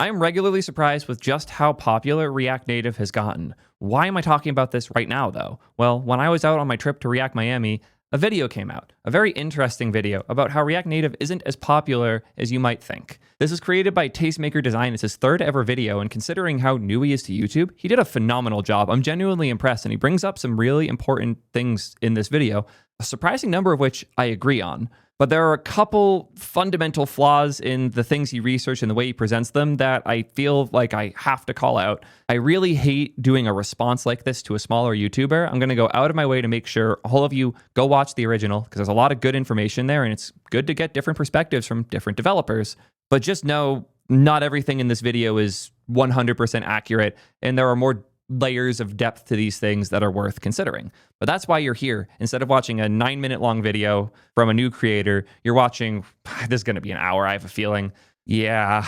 I'm regularly surprised with just how popular React Native has gotten. Why am I talking about this right now, though? Well, when I was out on my trip to React Miami, a video came out, a very interesting video about how React Native isn't as popular as you might think. This is created by Tastemaker Design. It's his third ever video, and considering how new he is to YouTube, he did a phenomenal job. I'm genuinely impressed, and he brings up some really important things in this video, a surprising number of which I agree on. But there are a couple fundamental flaws in the things he researched and the way he presents them that I feel like I have to call out. I really hate doing a response like this to a smaller YouTuber. I'm going to go out of my way to make sure all of you go watch the original because there's a lot of good information there and it's good to get different perspectives from different developers. But just know not everything in this video is 100% accurate, and there are more layers of depth to these things that are worth considering. But that's why you're here. Instead of watching a 9-minute long video from a new creator, you're watching, this is going to be an hour, I have a feeling. Yeah,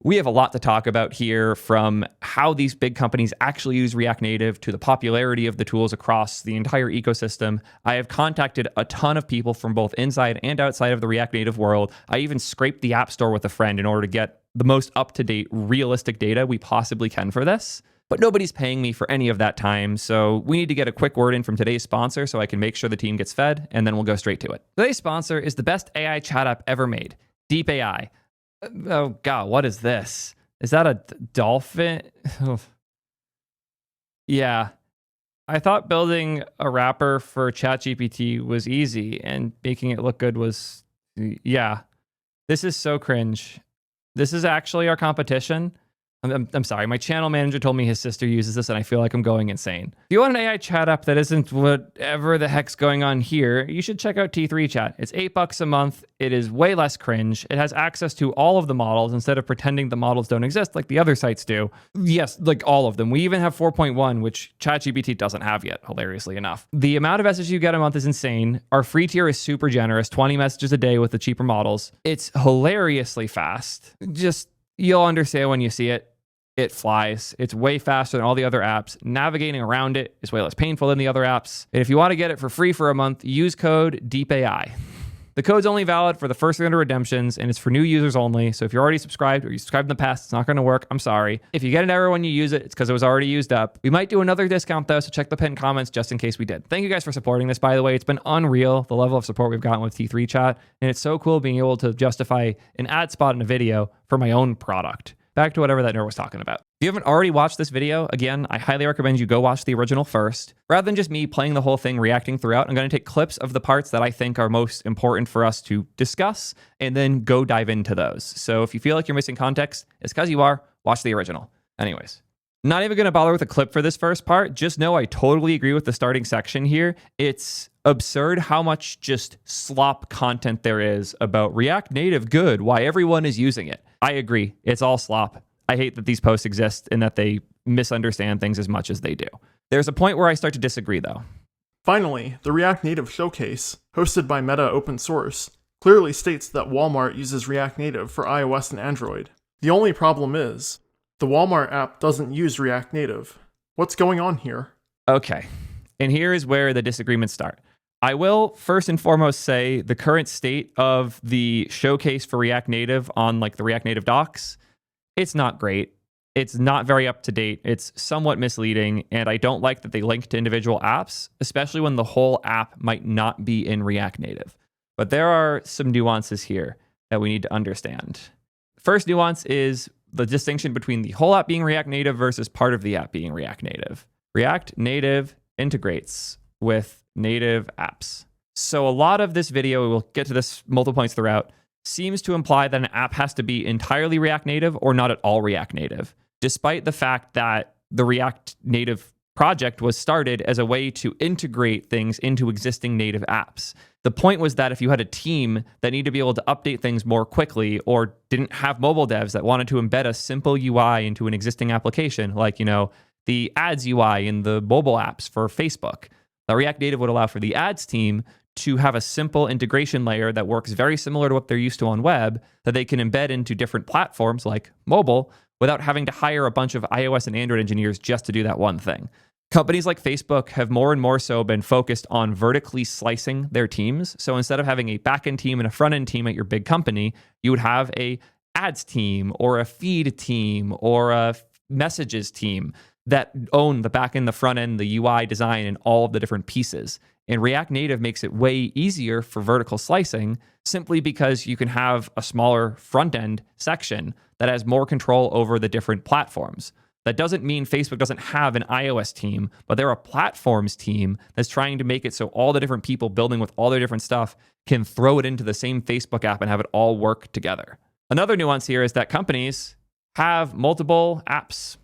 we have a lot to talk about here, from how these big companies actually use React Native to the popularity of the tools across the entire ecosystem. I have contacted a ton of people from both inside and outside of the React Native world. I even scraped the App Store with a friend in order to get the most up-to-date, realistic data we possibly can for this. But nobody's paying me for any of that time, so we need to get a quick word in from today's sponsor so I can make sure the team gets fed, and then we'll go straight to it. Today's sponsor is the best AI chat app ever made, Deep AI. Oh God, what is this? Is that a dolphin? Yeah. I thought building a wrapper for ChatGPT was easy, and making it look good was, yeah. This is so cringe. This is actually our competition. I'm sorry, my channel manager told me his sister uses this and I feel like I'm going insane. If you want an AI chat app that isn't whatever the heck's going on here, you should check out T3 Chat. It's $8 a month. It is way less cringe. It has access to all of the models instead of pretending the models don't exist like the other sites do. Yes, like all of them. We even have 4.1, which ChatGPT doesn't have yet, hilariously enough. The amount of messages you get a month is insane. Our free tier is super generous, 20 messages a day with the cheaper models. It's hilariously fast. Just, you'll understand when you see it. It flies. It's way faster than all the other apps. Navigating around it is way less painful than the other apps. And if you want to get it for free for a month, use code DEEPAI. The code's only valid for the first 300 redemptions, and it's for new users only. So if you're already subscribed or you subscribed in the past, it's not going to work. I'm sorry. If you get an error when you use it, it's because it was already used up. We might do another discount though, so check the pinned comments just in case we did. Thank you guys for supporting this, by the way. It's been unreal, the level of support we've gotten with T3 Chat, and it's so cool being able to justify an ad spot in a video for my own product. Back to whatever that nerd was talking about. If you haven't already watched this video, again, I highly recommend you go watch the original first. Rather than just me playing the whole thing, reacting throughout, I'm going to take clips of the parts that I think are most important for us to discuss and then go dive into those. So if you feel like you're missing context, it's because you are. Watch the original. Anyways, not even going to bother with a clip for this first part. Just know I totally agree with the starting section here. It's absurd how much just slop content there is about React Native good, why everyone is using it. I agree. It's all slop. I hate that these posts exist and that they misunderstand things as much as they do. There's a point where I start to disagree, though. Finally, the React Native Showcase, hosted by Meta Open Source, clearly states that Walmart uses React Native for iOS and Android. The only problem is, the Walmart app doesn't use React Native. What's going on here? Okay, and here is where the disagreements start. I will first and foremost say the current state of the showcase for React Native on like the React Native docs, it's not great. It's not very up to date. It's somewhat misleading, and I don't like that they link to individual apps, especially when the whole app might not be in React Native. But there are some nuances here that we need to understand. First nuance is the distinction between the whole app being React Native versus part of the app being React Native. React Native integrates with native apps. So a lot of this video, we'll get to this multiple points throughout, seems to imply that an app has to be entirely React Native or not at all React Native, despite the fact that the React Native project was started as a way to integrate things into existing native apps. The point was that if you had a team that needed to be able to update things more quickly or didn't have mobile devs that wanted to embed a simple UI into an existing application, like, the ads UI in the mobile apps for Facebook, the React Native would allow for the ads team to have a simple integration layer that works very similar to what they're used to on web that they can embed into different platforms like mobile without having to hire a bunch of iOS and Android engineers just to do that one thing. Companies like Facebook have more and more so been focused on vertically slicing their teams. So instead of having a back-end team and a front-end team at your big company, you would have a ads team or a feed team or a messages team that own the back end, the front end, the UI design, and all of the different pieces. And React Native makes it way easier for vertical slicing simply because you can have a smaller front end section that has more control over the different platforms. That doesn't mean Facebook doesn't have an iOS team, but they're a platforms team that's trying to make it so all the different people building with all their different stuff can throw it into the same Facebook app and have it all work together. Another nuance here is that companies have multiple apps.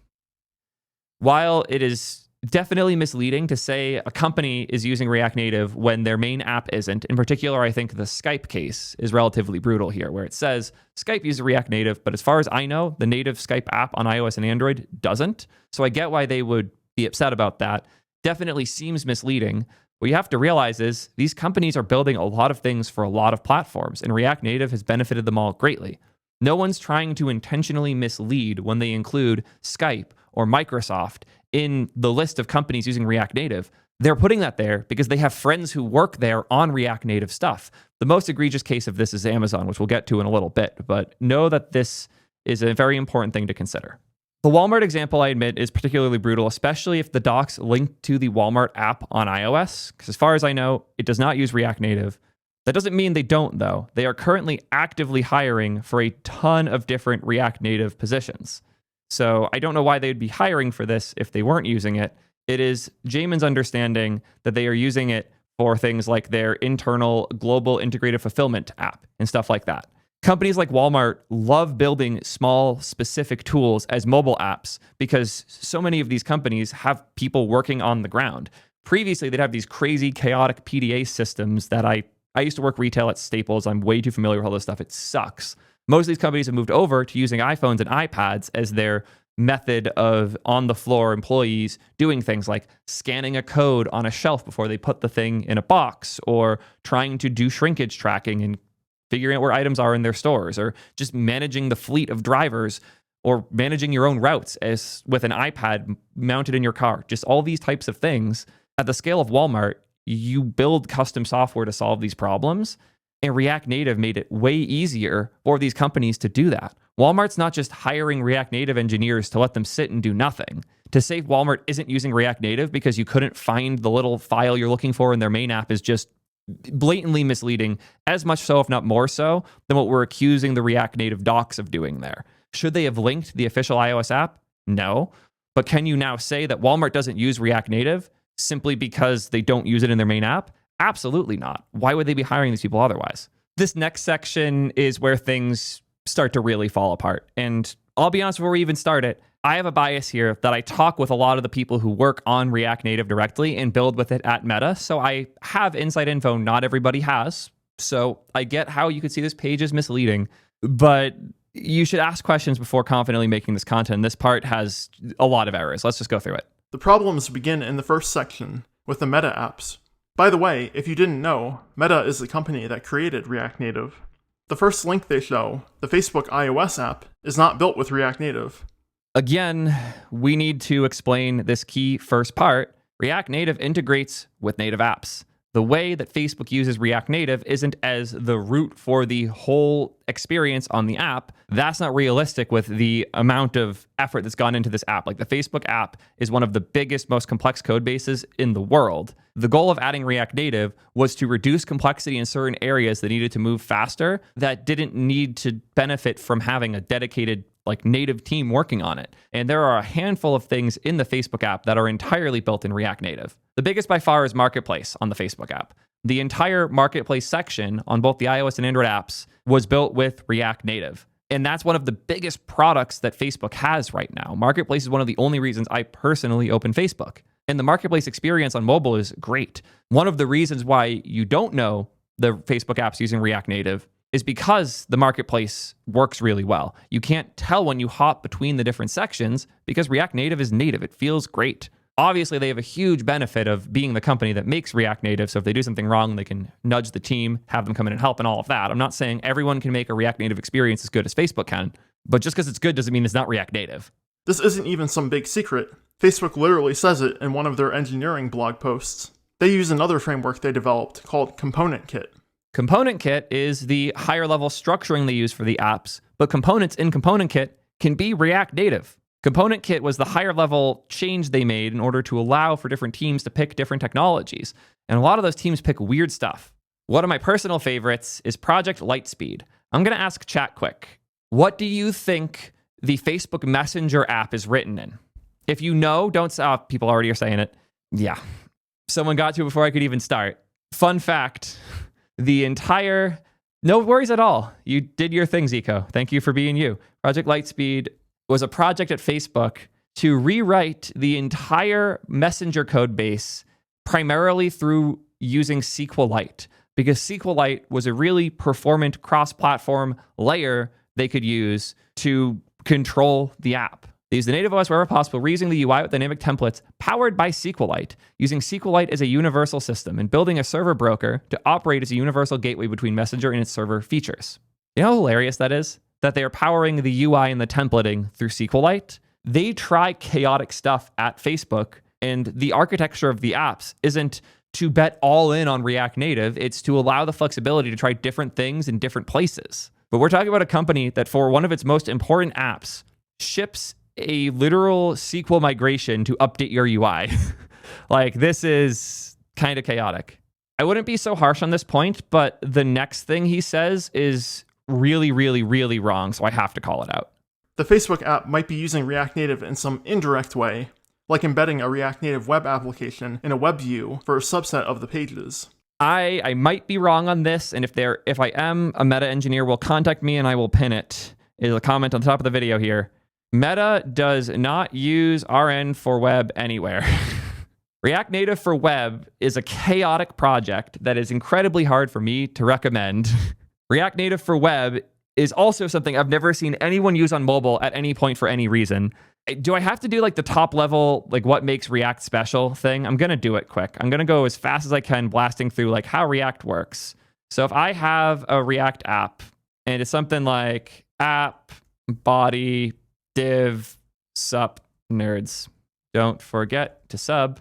While it is definitely misleading to say a company is using React Native when their main app isn't, in particular, I think the Skype case is relatively brutal here, where it says Skype uses React Native, but as far as I know, the native Skype app on iOS and Android doesn't. So I get why they would be upset about that. Definitely seems misleading. What you have to realize is these companies are building a lot of things for a lot of platforms, and React Native has benefited them all greatly. No one's trying to intentionally mislead when they include Skype or Microsoft in the list of companies using React Native. They're putting that there because they have friends who work there on React Native stuff. The most egregious case of this is Amazon, which we'll get to in a little bit, but know that this is a very important thing to consider. The Walmart example, I admit, is particularly brutal, especially if the docs link to the Walmart app on iOS, because as far as I know, it does not use React Native. That doesn't mean they don't, though. They are currently actively hiring for a ton of different React Native positions. So I don't know why they'd be hiring for this if they weren't using it. It is Jamin's understanding that they are using it for things like their internal global integrated fulfillment app and stuff like that. Companies like Walmart love building small, specific tools as mobile apps because so many of these companies have people working on the ground. Previously, they'd have these crazy, chaotic PDA systems that I used to work retail at Staples. I'm way too familiar with all this stuff. It sucks. Most of these companies have moved over to using iPhones and iPads as their method of on-the-floor employees doing things like scanning a code on a shelf before they put the thing in a box, or trying to do shrinkage tracking and figuring out where items are in their stores, or just managing the fleet of drivers, or managing your own routes as with an iPad mounted in your car. Just all these types of things. At the scale of Walmart, you build custom software to solve these problems. And React Native made it way easier for these companies to do that. Walmart's not just hiring React Native engineers to let them sit and do nothing. To say Walmart isn't using React Native because you couldn't find the little file you're looking for in their main app is just blatantly misleading, as much so, if not more so, than what we're accusing the React Native docs of doing there. Should they have linked the official iOS app? No. But can you now say that Walmart doesn't use React Native simply because they don't use it in their main app? Absolutely not. Why would they be hiring these people otherwise? This next section is where things start to really fall apart. And I'll be honest, before we even start it, I have a bias here that I talk with a lot of the people who work on React Native directly and build with it at Meta. So I have inside info not everybody has. So I get how you could see this page is misleading, but you should ask questions before confidently making this content. This part has a lot of errors. Let's just go through it. The problems begin in the first section with the Meta apps. By the way, if you didn't know, Meta is the company that created React Native. The first link they show, the Facebook iOS app, is not built with React Native. Again, we need to explain this key first part. React Native integrates with native apps. The way that Facebook uses React Native isn't as the root for the whole experience on the app. That's not realistic with the amount of effort that's gone into this app. Like, the Facebook app is one of the biggest, most complex code bases in the world. The goal of adding React Native was to reduce complexity in certain areas that needed to move faster, that didn't need to benefit from having a dedicated native team working on it. And there are a handful of things in the Facebook app that are entirely built in React Native. The biggest by far is Marketplace on the Facebook app. The entire Marketplace section on both the iOS and Android apps was built with React Native. And that's one of the biggest products that Facebook has right now. Marketplace is one of the only reasons I personally open Facebook. And the Marketplace experience on mobile is great. One of the reasons why you don't know the Facebook apps using React Native is because the Marketplace works really well. You can't tell when you hop between the different sections because React Native is native. It feels great. Obviously, they have a huge benefit of being the company that makes React Native, so if they do something wrong, they can nudge the team, have them come in and help and all of that. I'm not saying everyone can make a React Native experience as good as Facebook can, but just because it's good doesn't mean it's not React Native. This isn't even some big secret. Facebook literally says it in one of their engineering blog posts. They use another framework they developed called Component Kit. Component Kit is the higher level structuring they use for the apps, but components in Component Kit can be React Native. Component Kit was the higher level change they made in order to allow for different teams to pick different technologies. And a lot of those teams pick weird stuff. One of my personal favorites is Project Lightspeed. I'm going to ask chat quick. What do you think the Facebook Messenger app is written in? If you know, don't stop. People already are saying it. Yeah. Someone got to it before I could even start. Fun fact. No worries at all. You did your thing, Zico. Thank you for being you. Project Lightspeed was a project at Facebook to rewrite the entire Messenger code base primarily through using SQLite, because SQLite was a really performant cross-platform layer they could use to control the app. They use the native OS wherever possible, reusing the UI with dynamic templates powered by SQLite, using SQLite as a universal system and building a server broker to operate as a universal gateway between Messenger and its server features. You know how hilarious that is? That they are powering the UI and the templating through SQLite. They try chaotic stuff at Facebook, and the architecture of the apps isn't to bet all in on React Native. It's to allow the flexibility to try different things in different places. But we're talking about a company that for one of its most important apps ships a literal SQL migration to update your UI. Like, this is kind of chaotic. I wouldn't be so harsh on this point, but the next thing he says is really, really, really wrong, so I have to call it out. The Facebook app might be using React Native in some indirect way, like embedding a React Native web application in a web view for a subset of the pages. I might be wrong on this, and if I am, a Meta engineer will contact me and I will pin it. It'll comment on the top of the video here. Meta does not use RN for web anywhere. React Native for web is a chaotic project that is incredibly hard for me to recommend. React Native for web is also something I've never seen anyone use on mobile at any point for any reason. Do I have to do like the top level, like what makes React special thing? I'm going to do it quick. I'm going to go as fast as I can, blasting through like how React works. So if I have a React app and it's something like app, body, div, sup, nerds, don't forget to sub.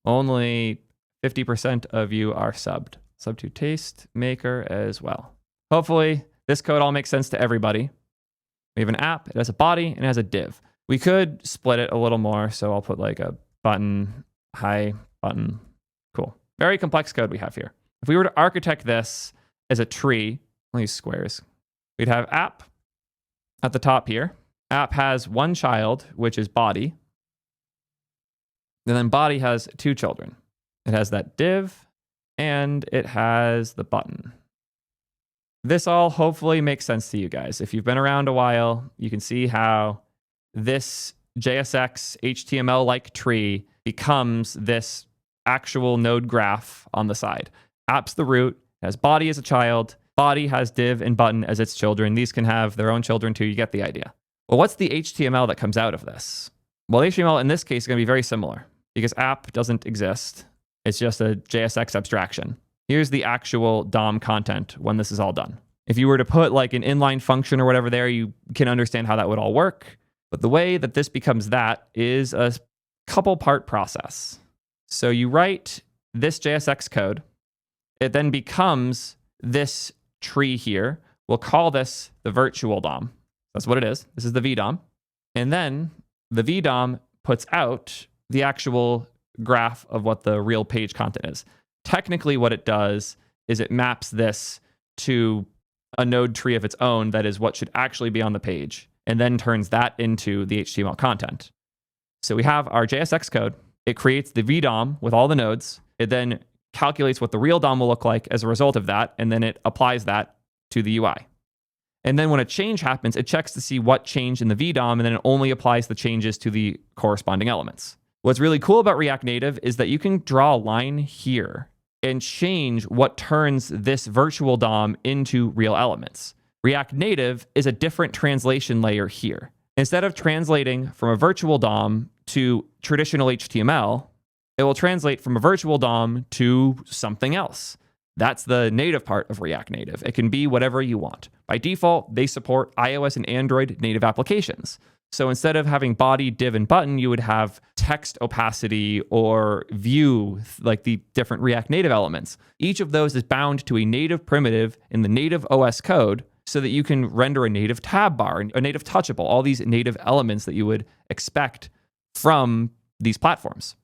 Only 50% of you are subbed. Sub to Tastemaker as well. Hopefully this code all makes sense to everybody. We have an app, it has a body, and it has a div. We could split it a little more, so I'll put like a button, hi, button. Cool. Very complex code we have here. If we were to architect this as a tree, I'll use squares. We'd have app at the top here. App has one child, which is body. And then body has two children. It has that div, and it has the button. This all hopefully makes sense to you guys. If you've been around a while, you can see how this JSX HTML-like tree becomes this actual node graph on the side. App's the root, has body as a child, body has div and button as its children. These can have their own children too. You get the idea. Well, what's the HTML that comes out of this? Well, HTML in this case is going to be very similar because app doesn't exist. It's just a JSX abstraction. Here's the actual DOM content when this is all done. If you were to put like an inline function or whatever there, you can understand how that would all work. But the way that this becomes that is a couple part process. So you write this JSX code. It then becomes this tree here. We'll call this the virtual DOM. That's what it is. This is the VDOM. And then the VDOM puts out the actual graph of what the real page content is. Technically, what it does is it maps this to a node tree of its own that is what should actually be on the page, and then turns that into the HTML content. So we have our JSX code. It creates the VDOM with all the nodes. It then calculates what the real DOM will look like as a result of that, and then it applies that to the UI. And then when a change happens, it checks to see what changed in the VDOM, and then it only applies the changes to the corresponding elements. What's really cool about React Native is that you can draw a line here and change what turns this virtual DOM into real elements. React Native is a different translation layer here. Instead of translating from a virtual DOM to traditional HTML, it will translate from a virtual DOM to something else. That's the native part of React Native. It can be whatever you want. By default, they support iOS and Android native applications. So instead of having body, div, and button, you would have text opacity or view, like the different React Native elements. Each of those is bound to a native primitive in the native OS code so that you can render a native tab bar, a native touchable, all these native elements that you would expect from these platforms.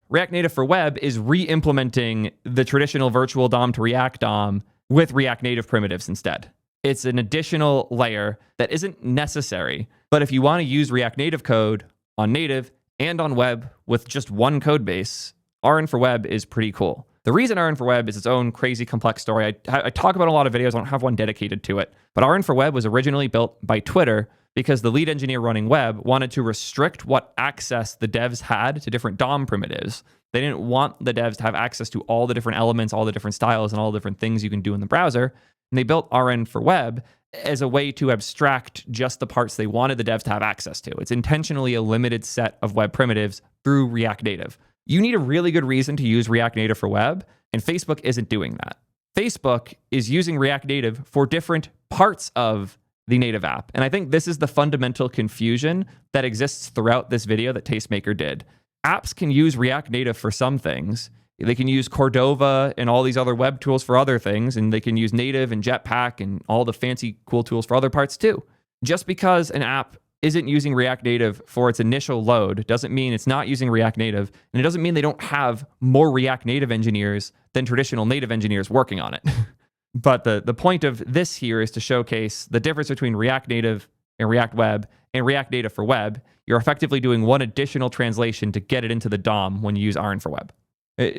React Native for web is re-implementing the traditional virtual DOM to React DOM with React Native primitives instead. It's an additional layer that isn't necessary, but if you want to use React Native code on native and on web with just one code base, RN for web is pretty cool. The reason RN for web is its own crazy complex story. I talk about a lot of videos, I don't have one dedicated to it, but RN for web was originally built by Twitter because the lead engineer running web wanted to restrict what access the devs had to different DOM primitives. They didn't want the devs to have access to all the different elements, all the different styles, and all the different things you can do in the browser. And they built RN for web as a way to abstract just the parts they wanted the devs to have access to. It's intentionally a limited set of web primitives through React Native. You need a really good reason to use React Native for web, and Facebook isn't doing that. Facebook is using React Native for different parts of the native app. And I think this is the fundamental confusion that exists throughout this video that Tastemaker did. Apps can use React Native for some things. They can use Cordova and all these other web tools for other things, and they can use Native and Jetpack and all the fancy cool tools for other parts too. Just because an app isn't using React Native for its initial load doesn't mean it's not using React Native, and it doesn't mean they don't have more React Native engineers than traditional native engineers working on it. But the point of this here is to showcase the difference between React Native and React Web and React Native for web. You're effectively doing one additional translation to get it into the DOM when you use RN for web.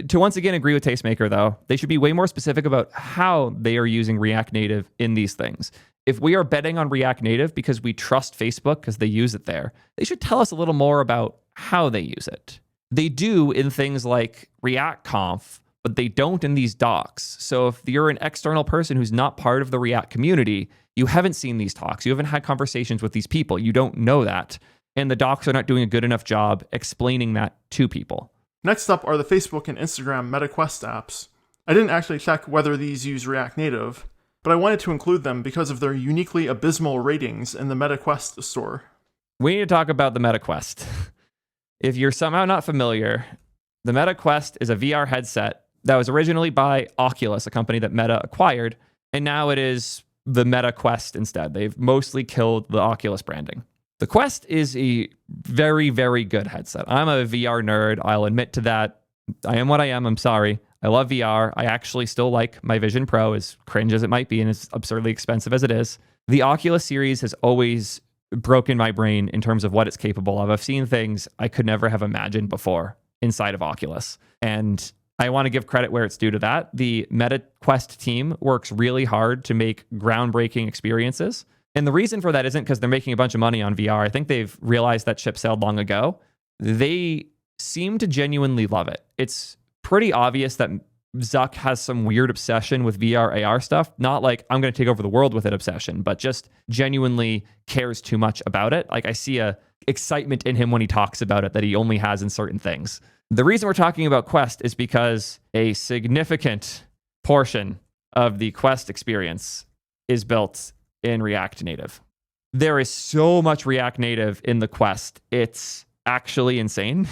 To once again agree with Tastemaker, though, they should be way more specific about how they are using React Native in these things. If we are betting on React Native because we trust Facebook because they use it there, they should tell us a little more about how they use it. They do in things like React Conf, but they don't in these docs. So if you're an external person who's not part of the React community, you haven't seen these talks. You haven't had conversations with these people. You don't know that. And the docs are not doing a good enough job explaining that to people. Next up are the Facebook and Instagram MetaQuest apps. I didn't actually check whether these use React Native, but I wanted to include them because of their uniquely abysmal ratings in the MetaQuest store. We need to talk about the MetaQuest. If you're somehow not familiar, the MetaQuest is a VR headset that was originally by Oculus, a company that Meta acquired, and now it is the MetaQuest instead. They've mostly killed the Oculus branding. The Quest is a very, very good headset. I'm a VR nerd. I'll admit to that. I am what I am. I'm sorry. I love VR. I actually still like my Vision Pro, as cringe as it might be and as absurdly expensive as it is. The Oculus series has always broken my brain in terms of what it's capable of. I've seen things I could never have imagined before inside of Oculus. And I want to give credit where it's due to that. The MetaQuest team works really hard to make groundbreaking experiences. And the reason for that isn't because they're making a bunch of money on VR. I think they've realized that ship sailed long ago. They seem to genuinely love it. It's pretty obvious that Zuck has some weird obsession with VR AR stuff. Not like I'm going to take over the world with it obsession, but just genuinely cares too much about it. Like I see a excitement in him when he talks about it that he only has in certain things. The reason we're talking about Quest is because a significant portion of the Quest experience is built in React Native. There is so much React Native in the Quest. It's actually insane.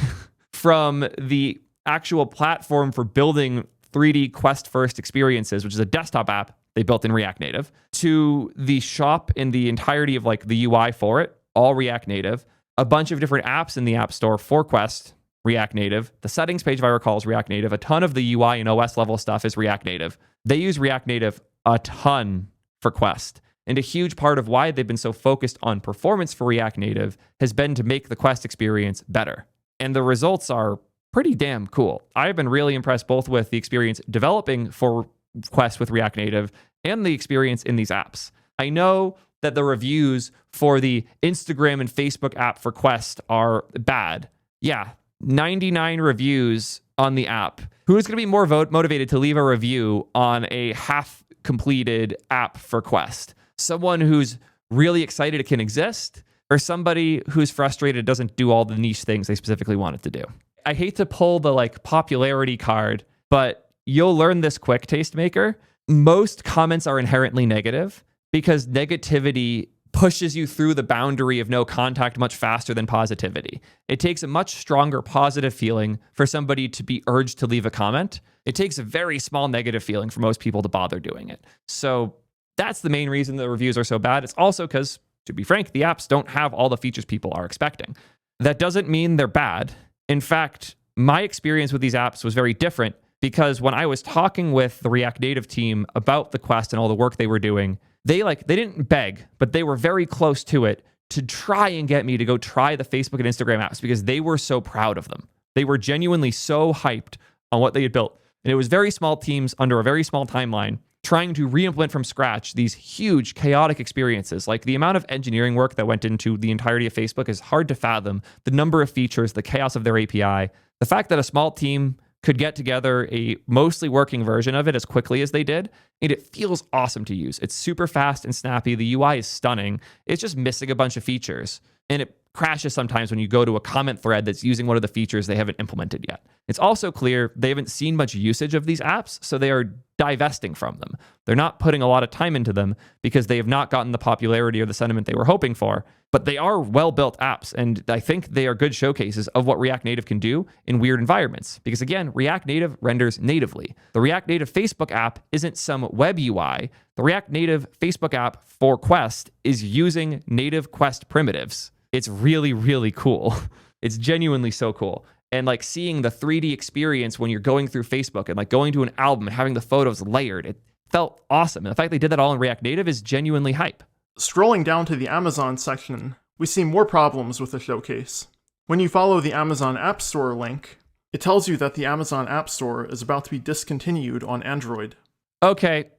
From the actual platform for building 3D Quest first experiences, which is a desktop app they built in React Native, to the shop in the entirety of like the UI for it, all React Native, a bunch of different apps in the App Store for Quest, React Native. The settings page, if I recall, is React Native. A ton of the UI and OS level stuff is React Native. They use React Native a ton for Quest. And a huge part of why they've been so focused on performance for React Native has been to make the Quest experience better. And the results are pretty damn cool. I've been really impressed both with the experience developing for Quest with React Native and the experience in these apps. I know that the reviews for the Instagram and Facebook app for Quest are bad. Yeah, 99 reviews on the app. Who's going to be more motivated to leave a review on a half-completed app for Quest? Someone who's really excited it can exist, or somebody who's frustrated it doesn't do all the niche things they specifically want it to do? I hate to pull the like popularity card, but you'll learn this quick, Tastemaker. Most comments are inherently negative because negativity pushes you through the boundary of no contact much faster than positivity. It takes a much stronger positive feeling for somebody to be urged to leave a comment. It takes a very small negative feeling for most people to bother doing it. So that's the main reason the reviews are so bad. It's also because, to be frank, the apps don't have all the features people are expecting. That doesn't mean they're bad. In fact, my experience with these apps was very different because when I was talking with the React Native team about the Quest and all the work they were doing, they didn't beg, but they were very close to it to try and get me to go try the Facebook and Instagram apps because they were so proud of them. They were genuinely so hyped on what they had built. And it was very small teams under a very small timeline trying to re-implement from scratch these huge chaotic experiences. Like the amount of engineering work that went into the entirety of Facebook is hard to fathom. The number of features, the chaos of their API, the fact that a small team could get together a mostly working version of it as quickly as they did, and it feels awesome to use. It's super fast and snappy. The UI is stunning. It's just missing a bunch of features. And it crashes sometimes when you go to a comment thread that's using one of the features they haven't implemented yet. It's also clear they haven't seen much usage of these apps, so they are divesting from them. They're not putting a lot of time into them because they have not gotten the popularity or the sentiment they were hoping for, but they are well-built apps, and I think they are good showcases of what React Native can do in weird environments. Because again, React Native renders natively. The React Native Facebook app isn't some web UI. The React Native Facebook app for Quest is using native Quest primitives. It's really, really cool. It's genuinely so cool. And like seeing the 3D experience when you're going through Facebook and like going to an album and having the photos layered, it felt awesome. And the fact they did that all in React Native is genuinely hype. Scrolling down to the Amazon section, we see more problems with the showcase. When you follow the Amazon App Store link, it tells you that the Amazon App Store is about to be discontinued on Android. Okay,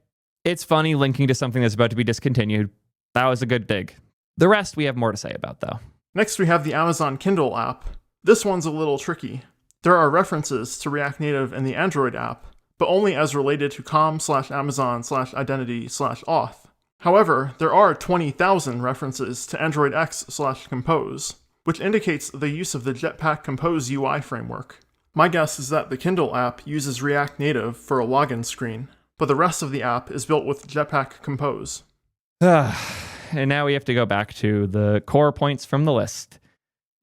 it's funny linking to something that's about to be discontinued. That was a good dig. The rest we have more to say about, though. Next, we have the Amazon Kindle app. This one's a little tricky. There are references to React Native in the Android app, but only as related to com/Amazon/identity/auth. However, there are 20,000 references to Android X/Compose, which indicates the use of the Jetpack Compose UI framework. My guess is that the Kindle app uses React Native for a login screen, but the rest of the app is built with Jetpack Compose. And now we have to go back to the core points from the list.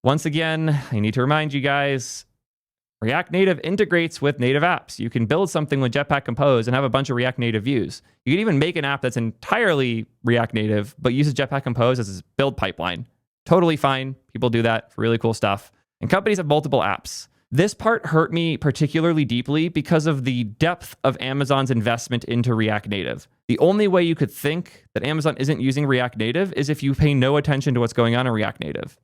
Once again, I need to remind you guys, React Native integrates with native apps. You can build something with Jetpack Compose and have a bunch of React Native views. You can even make an app that's entirely React Native, but uses Jetpack Compose as its build pipeline. Totally fine. People do that for really cool stuff. And companies have multiple apps. This part hurt me particularly deeply because of the depth of Amazon's investment into React Native. The only way you could think that Amazon isn't using React Native is if you pay no attention to what's going on in React Native.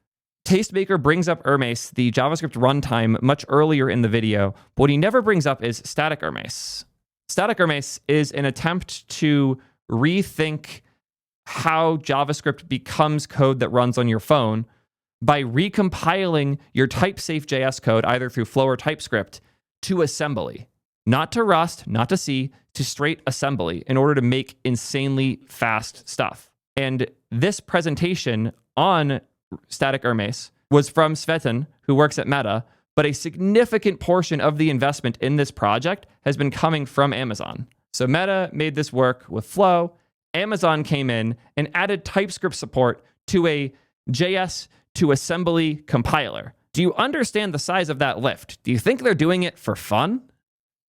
Tastemaker brings up Hermes, the JavaScript runtime, much earlier in the video, but what he never brings up is static Hermes. Static Hermes is an attempt to rethink how JavaScript becomes code that runs on your phone by recompiling your type-safe JS code either through Flow or TypeScript to assembly. Not to Rust, not to C, to straight assembly in order to make insanely fast stuff. And this presentation on static Hermes was from Svetan, who works at Meta, but a significant portion of the investment in this project has been coming from Amazon. So Meta made this work with Flow. Amazon came in and added TypeScript support to a JS to assembly compiler. Do you understand the size of that lift? Do you think they're doing it for fun?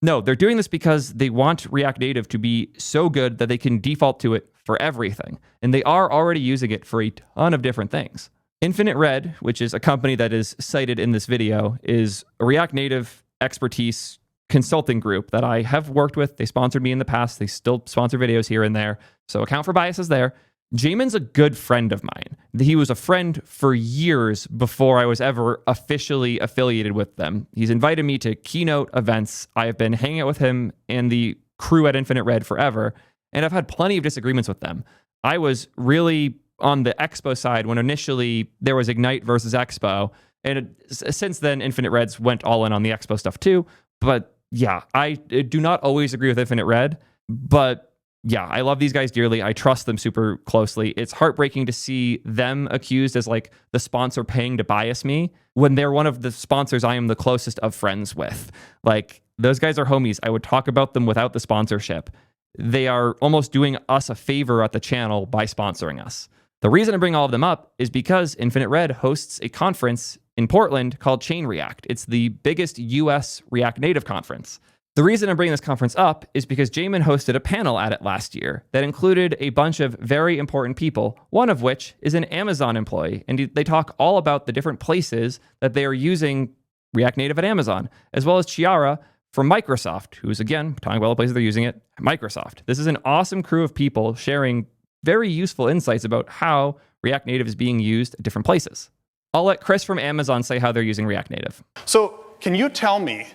No, they're doing this because they want React Native to be so good that they can default to it for everything. And they are already using it for a ton of different things. Infinite Red, which is a company that is cited in this video, is a React Native expertise consulting group that I have worked with. They sponsored me in the past. They still sponsor videos here and there. So account for biases there. Jamin's a good friend of mine. He was a friend for years before I was ever officially affiliated with them. He's invited me to keynote events. I have been hanging out with him and the crew at Infinite Red forever, and I've had plenty of disagreements with them. I was really on the Expo side when initially there was Ignite versus Expo, and since then Infinite Reds went all in on the Expo stuff too. But yeah, I do not always agree with Infinite Red, but yeah, I love these guys dearly. I trust them super closely. It's heartbreaking to see them accused as like the sponsor paying to bias me when they're one of the sponsors I am the closest of friends with. Like, those guys are homies. I would talk about them without the sponsorship. They are almost doing us a favor at the channel by sponsoring us. The reason I bring all of them up is because Infinite Red hosts a conference in Portland called Chain React. It's the biggest US React Native conference. The reason I'm bringing this conference up is because Jamin hosted a panel at it last year that included a bunch of very important people, one of which is an Amazon employee. And they talk all about the different places that they are using React Native at Amazon, as well as Chiara from Microsoft, who's, again, talking about the places they're using it at Microsoft. This is an awesome crew of people sharing very useful insights about how React Native is being used at different places. I'll let Chris from Amazon say how they're using React Native. So can you tell me,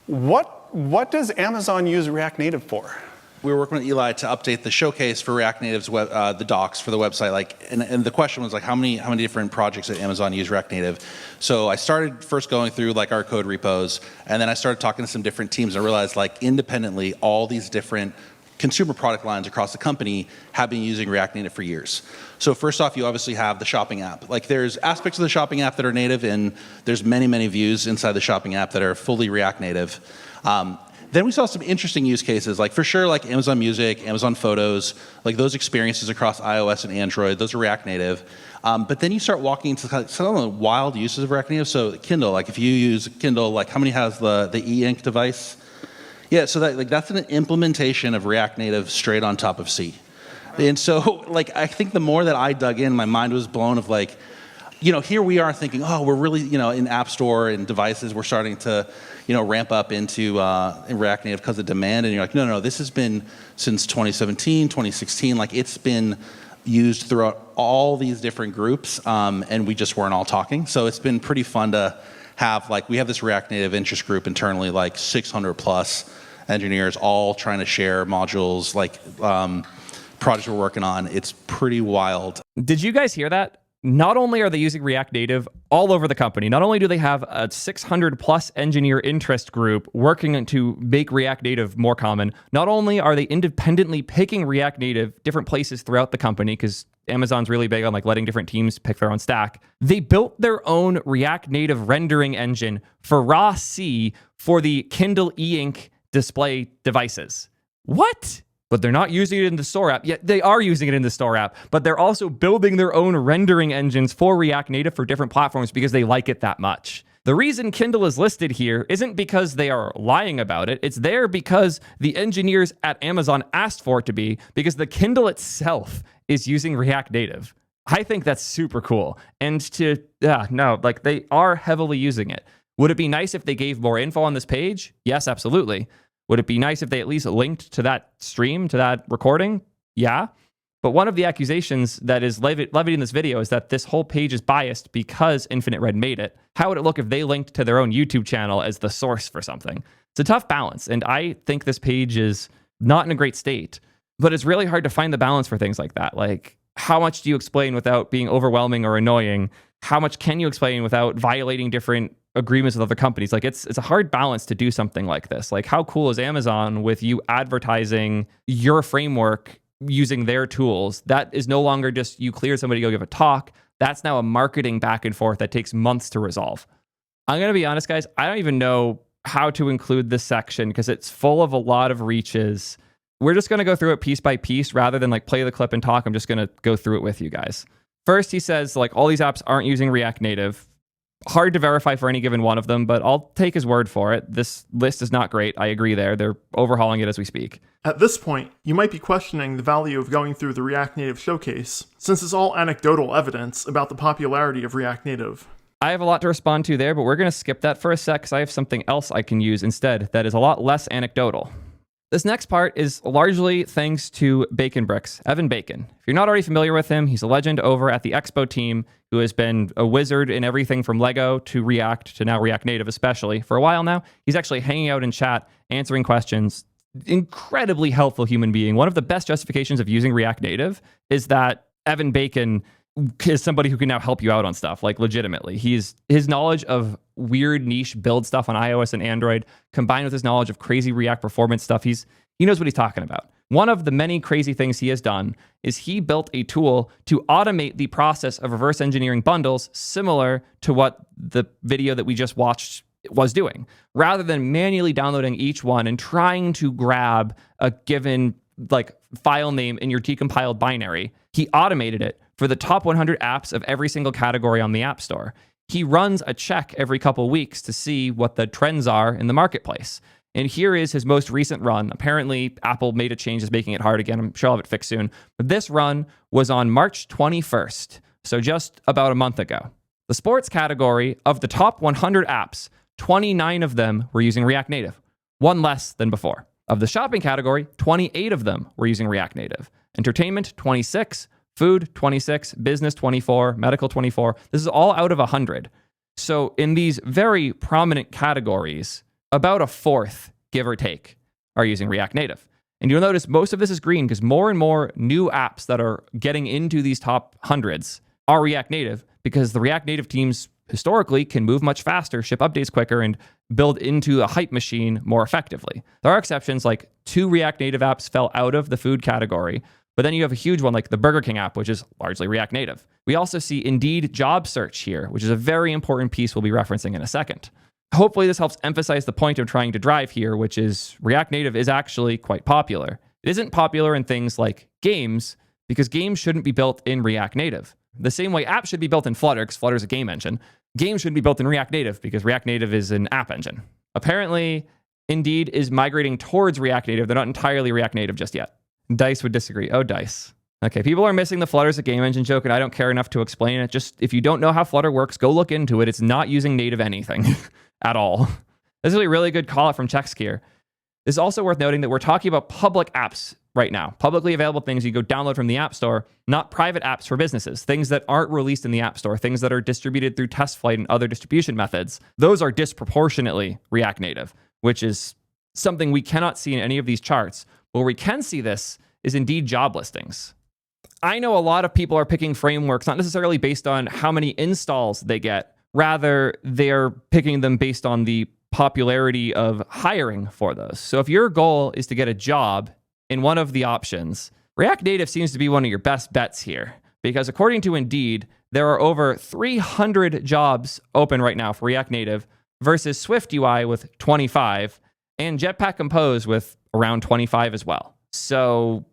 what does Amazon use React Native for? We were working with Eli to update the showcase for React Native's the docs for the website. And the question was how many different projects at Amazon use React Native? So I started first going through our code repos, and then I started talking to some different teams. And I realized independently, all these different consumer product lines across the company have been using React Native for years. So first off, you obviously have the shopping app. There's aspects of the shopping app that are native, and there's many views inside the shopping app that are fully React Native. Then we saw some interesting use cases, for sure, Amazon Music, Amazon Photos, those experiences across iOS and Android, those are React Native. But then you start walking into some of the wild uses of React Native. So Kindle, if you use Kindle, how many has the e-ink device? Yeah, so that's an implementation of React Native straight on top of C. And so, I think the more that I dug in, my mind was blown of here we are thinking, oh, we're really, in App Store and devices, we're starting to, ramp up into in React Native because of demand. And you're like, no, this has been since 2017, 2016. It's been used throughout all these different groups, and we just weren't all talking. So it's been pretty fun to have, we have this React Native interest group internally, 600 plus engineers all trying to share modules, projects we're working on. It's pretty wild. Did you guys hear that? Not only are they using React Native all over the company, not only do they have a 600 plus engineer interest group working to make React Native more common, not only are they independently picking React Native different places throughout the company, because Amazon's really big on letting different teams pick their own stack, they built their own React Native rendering engine for raw C for the Kindle e-ink display devices. What? But they're not using it in the store app. Yet they are using it in the store app, but they're also building their own rendering engines for React Native for different platforms because they like it that much. The reason Kindle is listed here isn't because they are lying about it. It's there because the engineers at Amazon asked for it to be, because the Kindle itself is using React Native. I think that's super cool. And they are heavily using it. Would it be nice if they gave more info on this page? Yes, absolutely. Would it be nice if they at least linked to that stream, to that recording? Yeah. But one of the accusations that is levied in this video is that this whole page is biased because Infinite Red made it. How would it look if they linked to their own YouTube channel as the source for something? It's a tough balance, and I think this page is not in a great state, but it's really hard to find the balance for things like that. How much do you explain without being overwhelming or annoying? How much can you explain without violating different agreements with other companies? It's a hard balance to do something like this. How cool is Amazon with you advertising your framework using their tools? That is no longer just you cleared somebody to go give a talk. That's now a marketing back and forth that takes months to resolve. I'm going to be honest, guys. I don't even know how to include this section because it's full of a lot of reaches. We're just going to go through it piece by piece rather than play the clip and talk. I'm just going to go through it with you guys. First, he says all these apps aren't using React Native. Hard to verify for any given one of them, but I'll take his word for it. This list is not great. I agree there. They're overhauling it as we speak. At this point, you might be questioning the value of going through the React Native showcase, since it's all anecdotal evidence about the popularity of React Native. I have a lot to respond to there, but we're going to skip that for a sec because I have something else I can use instead that is a lot less anecdotal. This next part is largely thanks to Bacon Bricks, Evan Bacon. If you're not already familiar with him, he's a legend over at the Expo team who has been a wizard in everything from Lego to React to now React Native especially. For a while now, he's actually hanging out in chat, answering questions. Incredibly helpful human being. One of the best justifications of using React Native is that Evan Bacon is somebody who can now help you out on stuff, legitimately. His knowledge of weird niche build stuff on iOS and Android, combined with his knowledge of crazy React performance stuff, he knows what he's talking about. One of the many crazy things he has done is he built a tool to automate the process of reverse engineering bundles, similar to what the video that we just watched was doing. Rather than manually downloading each one and trying to grab a given file name in your decompiled binary, he automated it for the top 100 apps of every single category on the App Store. He runs a check every couple weeks to see what the trends are in the marketplace. And here is his most recent run. Apparently, Apple made a change that's making it hard again. I'm sure I'll have it fixed soon. But this run was on March 21st, so just about a month ago. The sports category, of the top 100 apps, 29 of them were using React Native, one less than before. Of the shopping category, 28 of them were using React Native. Entertainment, 26. Food, 26. Business, 24. Medical, 24. This is all out of 100. So in these very prominent categories, about a fourth, give or take, are using React Native. And you'll notice most of this is green because more and more new apps that are getting into these top hundreds are React Native, because the React Native teams historically can move much faster, ship updates quicker, and build into a hype machine more effectively. There are exceptions, like 2 React Native apps fell out of the food category, but then you have a huge one like the Burger King app, which is largely React Native. We also see Indeed job search here, which is a very important piece we'll be referencing in a second. Hopefully this helps emphasize the point I'm trying to drive here, which is React Native is actually quite popular. It isn't popular in things like games, because games shouldn't be built in React Native. The same way apps should be built in Flutter, because Flutter is a game engine. Games should be built in React Native, because React Native is an app engine. Apparently, Indeed is migrating towards React Native. They're not entirely React Native just yet. Dice would disagree. Oh, Dice. Okay, people are missing the Flutter's a game engine joke, and I don't care enough to explain it. Just, if you don't know how Flutter works, go look into it. It's not using native anything at all. This is a really good call out from Chexkier. It's also worth noting that we're talking about public apps right now. Publicly available things you go download from the App Store, not private apps for businesses, things that aren't released in the App Store, things that are distributed through TestFlight and other distribution methods. Those are disproportionately React Native, which is something we cannot see in any of these charts. Where we can see this is Indeed job listings. I know a lot of people are picking frameworks not necessarily based on how many installs they get. Rather, they're picking them based on the popularity of hiring for those. So if your goal is to get a job in one of the options, React Native seems to be one of your best bets here, because according to Indeed, there are over 300 jobs open right now for React Native versus Swift UI with 25 and Jetpack Compose with around 25 as well. So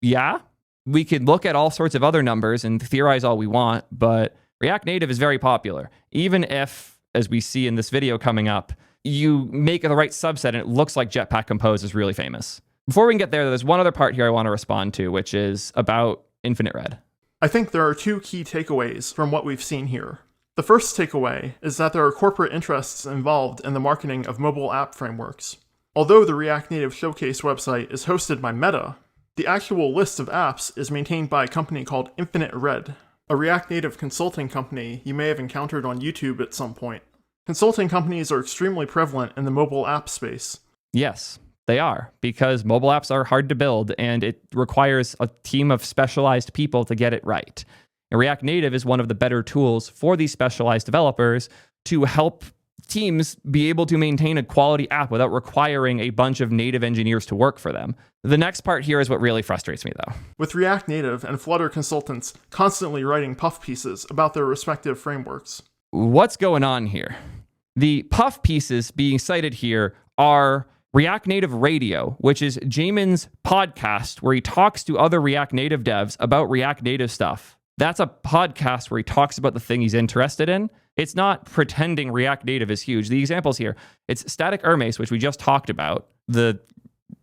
yeah, we could look at all sorts of other numbers and theorize all we want, but React Native is very popular. Even if, as we see in this video coming up, you make the right subset and it looks like Jetpack Compose is really famous. Before we can get there, there's one other part here I want to respond to, which is about Infinite Red. I think there are 2 key takeaways from what we've seen here. The first takeaway is that there are corporate interests involved in the marketing of mobile app frameworks. Although the React Native Showcase website is hosted by Meta, the actual list of apps is maintained by a company called Infinite Red, a React Native consulting company you may have encountered on YouTube at some point. Consulting companies are extremely prevalent in the mobile app space. Yes, they are, because mobile apps are hard to build and it requires a team of specialized people to get it right. And React Native is one of the better tools for these specialized developers to help teams be able to maintain a quality app without requiring a bunch of native engineers to work for them. The next part here is what really frustrates me, though. With React Native and Flutter consultants constantly writing puff pieces about their respective frameworks. What's going on here? The puff pieces being cited here are React Native Radio, which is Jamin's podcast where he talks to other React Native devs about React Native stuff. That's a podcast where he talks about the thing he's interested in. It's not pretending React Native is huge. The examples here, it's Static Ermes, which we just talked about, the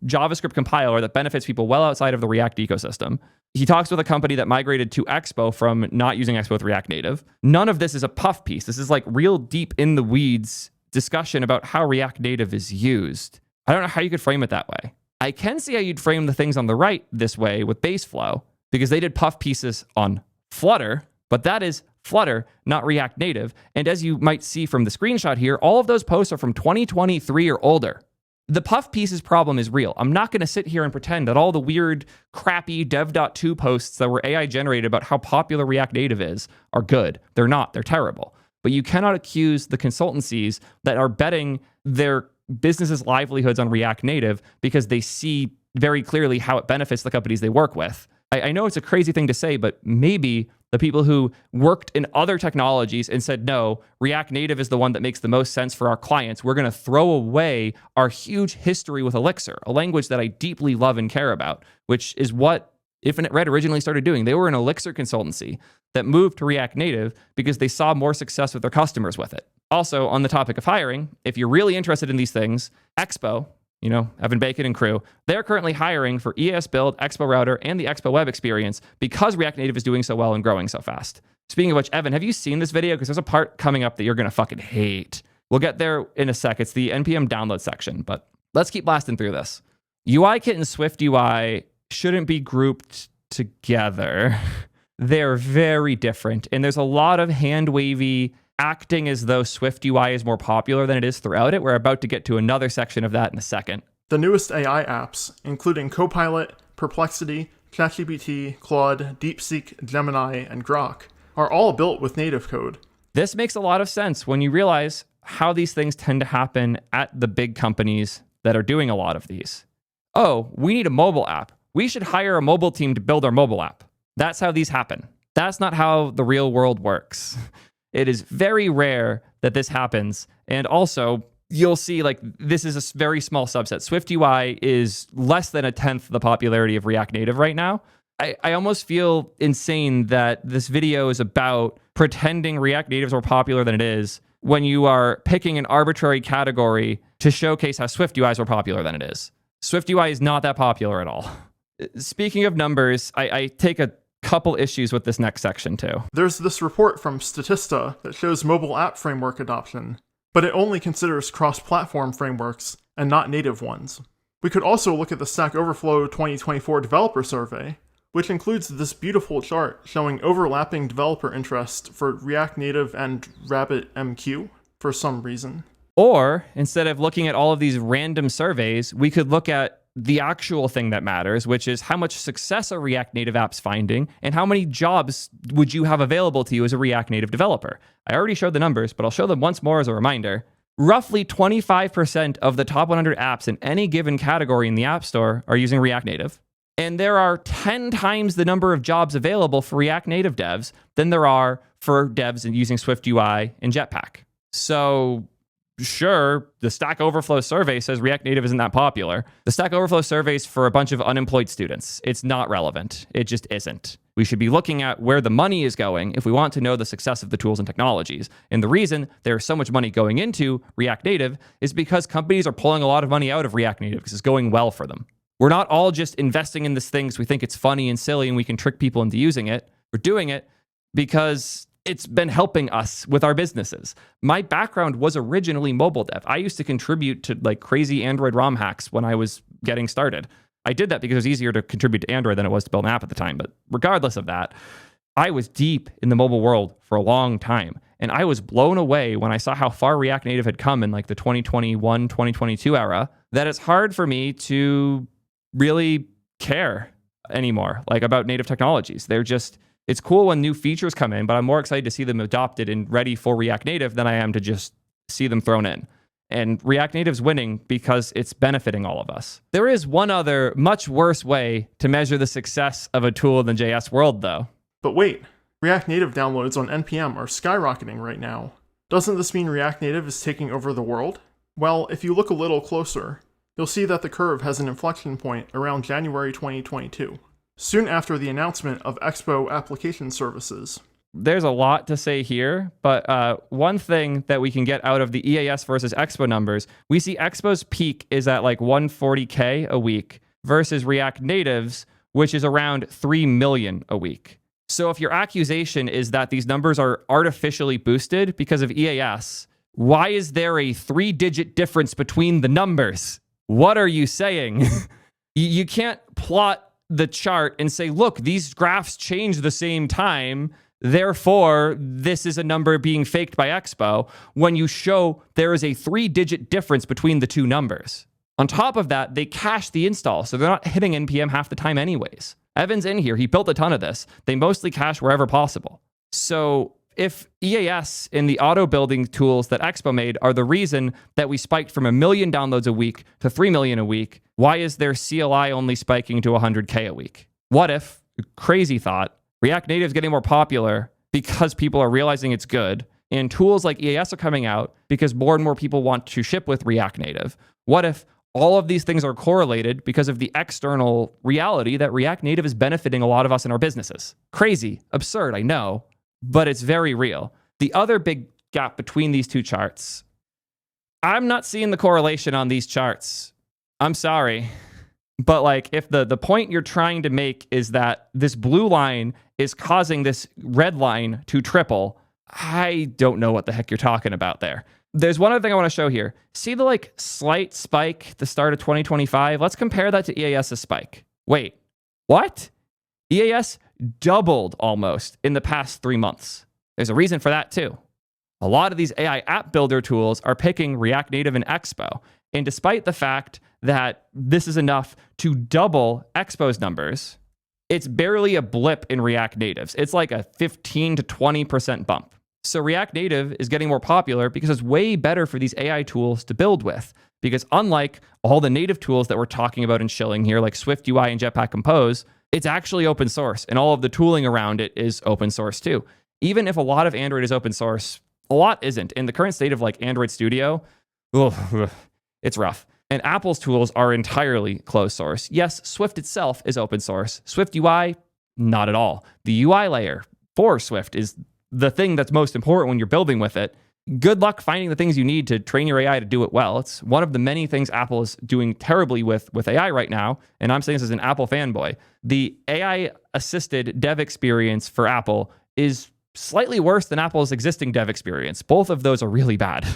JavaScript compiler that benefits people well outside of the React ecosystem. He talks with a company that migrated to Expo from not using Expo with React Native. None of this is a puff piece. This is like real deep in the weeds discussion about how React Native is used. I don't know how you could frame it that way. I can see how you'd frame the things on the right this way with Baseflow, because they did puff pieces on Flutter, but that is Flutter, not React Native. And as you might see from the screenshot here, all of those posts are from 2023 or older. The puff pieces problem is real. I'm not going to sit here and pretend that all the weird, crappy dev.to posts that were AI generated about how popular React Native is are good. They're not. They're terrible. But you cannot accuse the consultancies that are betting their businesses' livelihoods on React Native because they see very clearly how it benefits the companies they work with. I know it's a crazy thing to say, but maybe the people who worked in other technologies and said, no, React Native is the one that makes the most sense for our clients. We're going to throw away our huge history with Elixir, a language that I deeply love and care about, which is what if Red originally started doing. They were an Elixir consultancy that moved to React Native because they saw more success with their customers with it. Also, on the topic of hiring, if you're really interested in these things, Expo, Evan Bacon and crew, they're currently hiring for ES Build, Expo Router, and the Expo Web experience because React Native is doing so well and growing so fast. Speaking of which, Evan, have you seen this video? Because there's a part coming up that you're going to fucking hate. We'll get there in a sec. It's the NPM download section, but let's keep blasting through this. UIKit and Swift UI shouldn't be grouped together. They're very different, and there's a lot of hand-wavy acting as though Swift UI is more popular than it is throughout it. We're about to get to another section of that in a second. The newest AI apps, including Copilot, Perplexity, ChatGPT, Claude, DeepSeek, Gemini, and Grok, are all built with native code. This makes a lot of sense when you realize how these things tend to happen at the big companies that are doing a lot of these. Oh, we need a mobile app. We should hire a mobile team to build our mobile app. That's how these happen. That's not how the real world works. It is very rare that this happens. And also, you'll see this is a very small subset. Swift UI is less than 1/10 the popularity of React Native right now. I almost feel insane that this video is about pretending React Native is more popular than it is when you are picking an arbitrary category to showcase how Swift UI is more popular than it is. Swift UI is not that popular at all. Speaking of numbers, I take a couple issues with this next section too. There's this report from Statista that shows mobile app framework adoption, but it only considers cross-platform frameworks and not native ones. We could also look at the Stack Overflow 2024 developer survey, which includes this beautiful chart showing overlapping developer interest for React Native and RabbitMQ for some reason. Or instead of looking at all of these random surveys, we could look at the actual thing that matters, which is how much success are React Native apps finding and how many jobs would you have available to you as a React Native developer. I already showed the numbers, but I'll show them once more as a reminder. Roughly 25% of the top 100 apps in any given category in the App Store are using React Native. And there are 10 times the number of jobs available for React Native devs than there are for devs using Swift UI and Jetpack. So sure, the Stack Overflow survey says React Native isn't that popular. The Stack Overflow survey is for a bunch of unemployed students. It's not relevant. It just isn't. We should be looking at where the money is going if we want to know the success of the tools and technologies. And the reason there's so much money going into React Native is because companies are pulling a lot of money out of React Native because it's going well for them. We're not all just investing in this thing because we think it's funny and silly and we can trick people into using it. We're doing it because it's been helping us with our businesses. My background was originally mobile dev. I used to contribute to crazy Android ROM hacks when I was getting started. I did that because it was easier to contribute to Android than it was to build an app at the time. But regardless of that, I was deep in the mobile world for a long time. And I was blown away when I saw how far React Native had come in the 2021, 2022 era, that it's hard for me to really care anymore about native technologies. It's cool when new features come in, but I'm more excited to see them adopted and ready for React Native than I am to just see them thrown in. And React Native's winning because it's benefiting all of us. There is one other, much worse way to measure the success of a tool in the JS world, though. But wait, React Native downloads on NPM are skyrocketing right now. Doesn't this mean React Native is taking over the world? Well, if you look a little closer, you'll see that the curve has an inflection point around January 2022, soon after the announcement of Expo Application Services. There's a lot to say here, but one thing that we can get out of the EAS versus Expo numbers, we see Expo's peak is at 140K a week versus React Native's, which is around 3 million a week. So if your accusation is that these numbers are artificially boosted because of EAS, why is there a 3-digit difference between the numbers? What are you saying? You can't plot the chart and say, look, these graphs change the same time, therefore this is a number being faked by Expo, when you show there is a 3-digit difference between the two numbers. On top of that, they cache the install, so they're not hitting NPM half the time anyways. Evan's in here, he built a ton of this. They mostly cache wherever possible. So if EAS and the auto building tools that Expo made are the reason that we spiked from 1 million downloads a week to 3 million a week, why is their CLI only spiking to 100K a week? What if, crazy thought, React Native is getting more popular because people are realizing it's good, and tools like EAS are coming out because more and more people want to ship with React Native? What if all of these things are correlated because of the external reality that React Native is benefiting a lot of us in our businesses. Crazy, absurd, I know, but it's very real. The other big gap between these two charts, I'm not seeing the correlation on these charts. I'm sorry. But like, if the point you're trying to make is that this blue line is causing this red line to triple, I don't know what the heck you're talking about there. There's one other thing I want to show here. See the like slight spike at the start of 2025? Let's compare that to EAS's spike. Wait, what? EAS doubled almost in the past 3 months. There's a reason for that too. A lot of these AI app builder tools are picking React Native and Expo. And despite the fact that this is enough to double Expo's numbers, it's barely a blip in React Natives. It's like a 15 to 20% bump. So React Native is getting more popular because it's way better for these AI tools to build with. Because unlike all the native tools that we're talking about and shilling here, like Swift UI and Jetpack Compose, it's actually open source, and all of the tooling around it is open source too. Even if a lot of Android is open source, a lot isn't. In the current state of like Android Studio, it's rough. And Apple's tools are entirely closed source. Yes, Swift itself is open source. Swift UI, not at all. The UI layer for Swift is the thing that's most important when you're building with it. Good luck finding the things you need to train your AI to do it well. It's one of the many things Apple is doing terribly with AI right now, and I'm saying this as an Apple fanboy. The AI-assisted dev experience for Apple is slightly worse than Apple's existing dev experience. Both of those are really bad.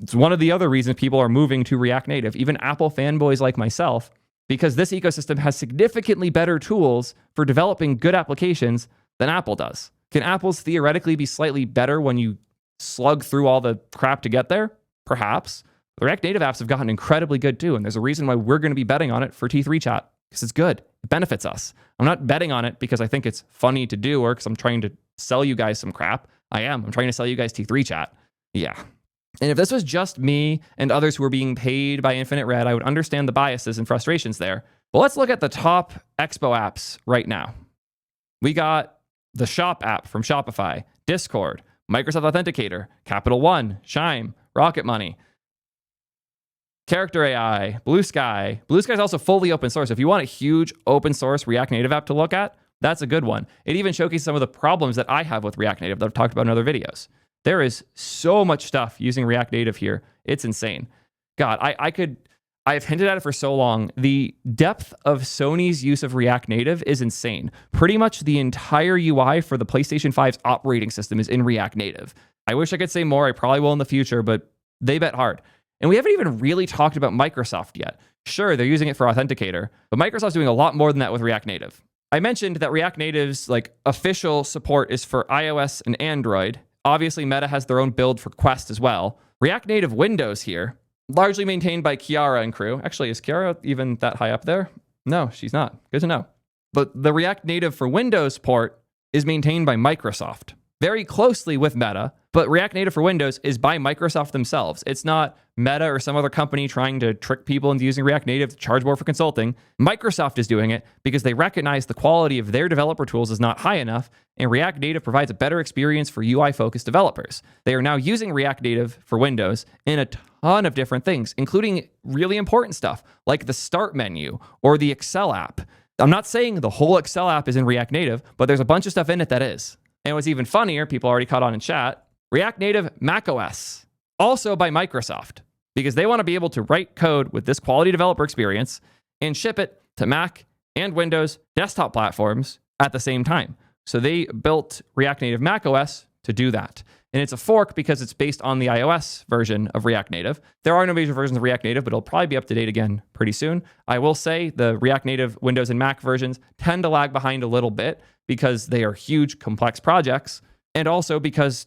It's one of the other reasons people are moving to React Native, even Apple fanboys like myself, because this ecosystem has significantly better tools for developing good applications than Apple does. Can Apple's theoretically be slightly better when you slug through all the crap to get there? Perhaps. The React Native apps have gotten incredibly good too, and there's a reason why we're going to be betting on it for T3 chat, because it's good. It benefits us. I'm not betting on it because I think it's funny to do or because I'm trying to sell you guys some crap. I'm trying to sell you guys T3 chat. Yeah. And if this was just me and others who were being paid by Infinite Red, I would understand the biases and frustrations there. But let's look at the top Expo apps right now. We got the Shop app from Shopify, Discord, Microsoft Authenticator, Capital One, Chime, Rocket Money, Character AI, Blue Sky. Blue Sky is also fully open source. If you want a huge open source React Native app to look at, that's a good one. It even showcases some of the problems that I have with React Native that I've talked about in other videos. There is so much stuff using React Native here. It's insane. God, I've hinted at it for so long. The depth of Sony's use of React Native is insane. Pretty much the entire UI for the PlayStation 5's operating system is in React Native. I wish I could say more. I probably will in the future, but they bet hard. And we haven't even really talked about Microsoft yet. Sure, they're using it for Authenticator, but Microsoft's doing a lot more than that with React Native. I mentioned that React Native's official support is for iOS and Android. Obviously, Meta has their own build for Quest as well. React Native Windows here, largely maintained by Kiara and crew. Actually, is Kiara even that high up there? No, she's not. Good to know. But the React Native for Windows port is maintained by Microsoft, very closely with Meta, but React Native for Windows is by Microsoft themselves. It's not Meta or some other company trying to trick people into using React Native to charge more for consulting. Microsoft is doing it because they recognize the quality of their developer tools is not high enough, and React Native provides a better experience for UI-focused developers. They are now using React Native for Windows in a ton of different things, including really important stuff like the Start menu or the Excel app. I'm not saying the whole Excel app is in React Native, but there's a bunch of stuff in it that is. And what's even funnier, people already caught on in chat, React Native macOS, also by Microsoft, because they want to be able to write code with this quality developer experience and ship it to Mac and Windows desktop platforms at the same time. So they built React Native macOS to do that. And it's a fork because it's based on the iOS version of React Native. There are no major versions of React Native, but it'll probably be up to date again pretty soon. I will say the React Native Windows and Mac versions tend to lag behind a little bit because they are huge, complex projects, and also because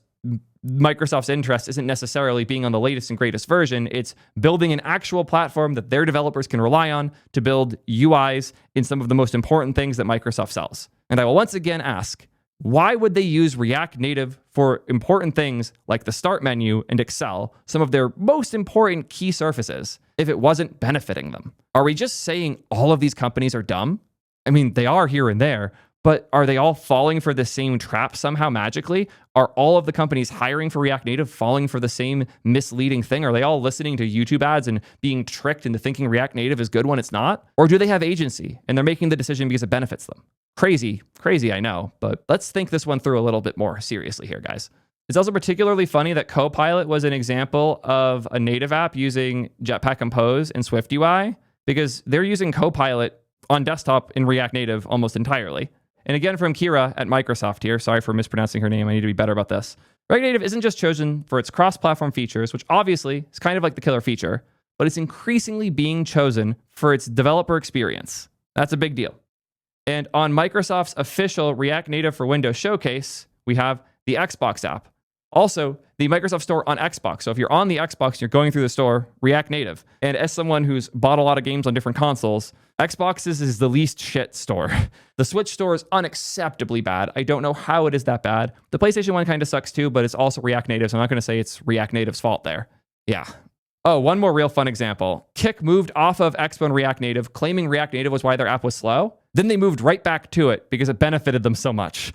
Microsoft's interest isn't necessarily being on the latest and greatest version. It's building an actual platform that their developers can rely on to build UIs in some of the most important things that Microsoft sells. And I will once again ask, why would they use React Native for important things like the Start menu and Excel, some of their most important key surfaces, if it wasn't benefiting them? Are we just saying all of these companies are dumb? I mean, they are here and there, But are they all falling for the same trap somehow magically? Are all of the companies hiring for React Native falling for the same misleading thing? Are they all listening to YouTube ads and being tricked into thinking React Native is good when it's not? Or do they have agency and they're making the decision because it benefits them? Crazy, I know, but let's think this one through a little bit more seriously here, guys. It's also particularly funny that Copilot was an example of a native app using Jetpack Compose and SwiftUI, because they're using Copilot on desktop in React Native almost entirely. And again, from Kira at Microsoft here, sorry for mispronouncing her name, I need to be better about this. React Native isn't just chosen for its cross-platform features, which obviously is kind of like the killer feature, but it's increasingly being chosen for its developer experience. That's a big deal. And on Microsoft's official React Native for Windows showcase, we have the Xbox app. Also, the Microsoft Store on Xbox. So if you're on the Xbox and you're going through the store, React Native. And as someone who's bought a lot of games on different consoles, Xbox's is the least shit store. The Switch store is unacceptably bad. I don't know how it is that bad. The PlayStation one kind of sucks too, but it's also React Native, so I'm not going to say it's React Native's fault there. Yeah. Oh, one more real fun example. Kik moved off of Expo and React Native, claiming React Native was why their app was slow. Then they moved right back to it because it benefited them so much.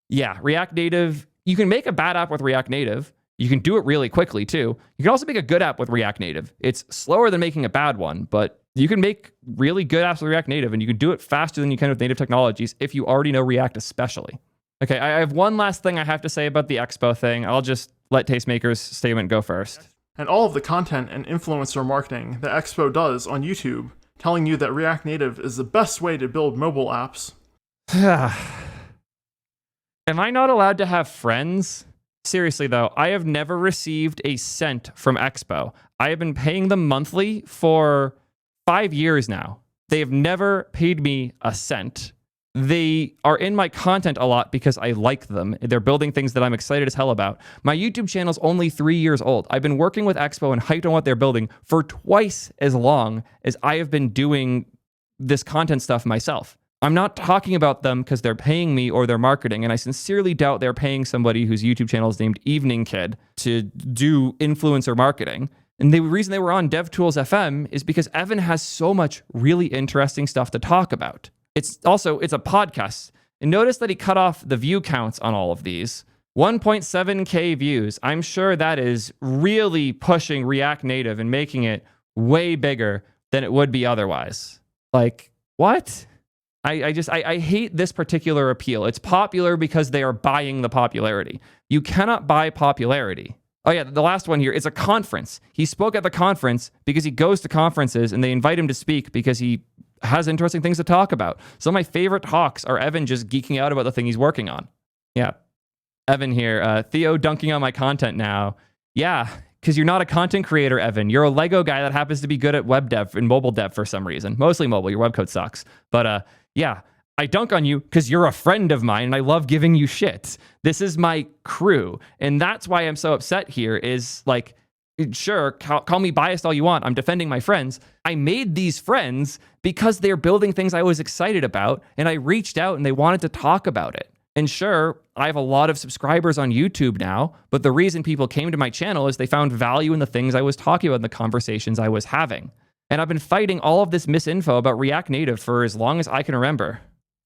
Yeah, React Native, you can make a bad app with React Native. You can do it really quickly too. You can also make a good app with React Native. It's slower than making a bad one, but you can make really good apps with React Native, and you can do it faster than you can with native technologies if you already know React especially. Okay, I have one last thing I have to say about the Expo thing. I'll just let Tastemaker's statement go first. And all of the content and influencer marketing that Expo does on YouTube, telling you that React Native is the best way to build mobile apps. Am I not allowed to have friends? Seriously though, I have never received a cent from Expo. I have been paying them monthly for 5 years now. They have never paid me a cent. They are in my content a lot because I like them. They're building things that I'm excited as hell about. My YouTube channel's only 3 years old. I've been working with Expo and hyped on what they're building for twice as long as I have been doing this content stuff myself. I'm not talking about them because they're paying me or they're marketing, and I sincerely doubt they're paying somebody whose YouTube channel is named Evening Kid to do influencer marketing. And the reason they were on DevTools FM is because Evan has so much really interesting stuff to talk about. It's a podcast. And notice that he cut off the view counts on all of these. 1.7K views. I'm sure that is really pushing React Native and making it way bigger than it would be otherwise. Like, what? I hate this particular appeal. It's popular because they are buying the popularity. You cannot buy popularity. Oh yeah, the last one here is a conference. He spoke at the conference because he goes to conferences and they invite him to speak because he has interesting things to talk about. Some of my favorite talks are Evan just geeking out about the thing he's working on. Yeah, Evan here. Theo dunking on my content now. Yeah, because you're not a content creator, Evan. You're a Lego guy that happens to be good at web dev and mobile dev for some reason. Mostly mobile. Your web code sucks. But yeah, I dunk on you because you're a friend of mine and I love giving you shit. This is my crew. And that's why I'm so upset here is like, sure, call me biased all you want. I'm defending my friends. I made these friends because they're building things I was excited about. And I reached out and they wanted to talk about it. And sure, I have a lot of subscribers on YouTube now, but the reason people came to my channel is they found value in the things I was talking about, in the conversations I was having. And I've been fighting all of this misinfo about React Native for as long as I can remember.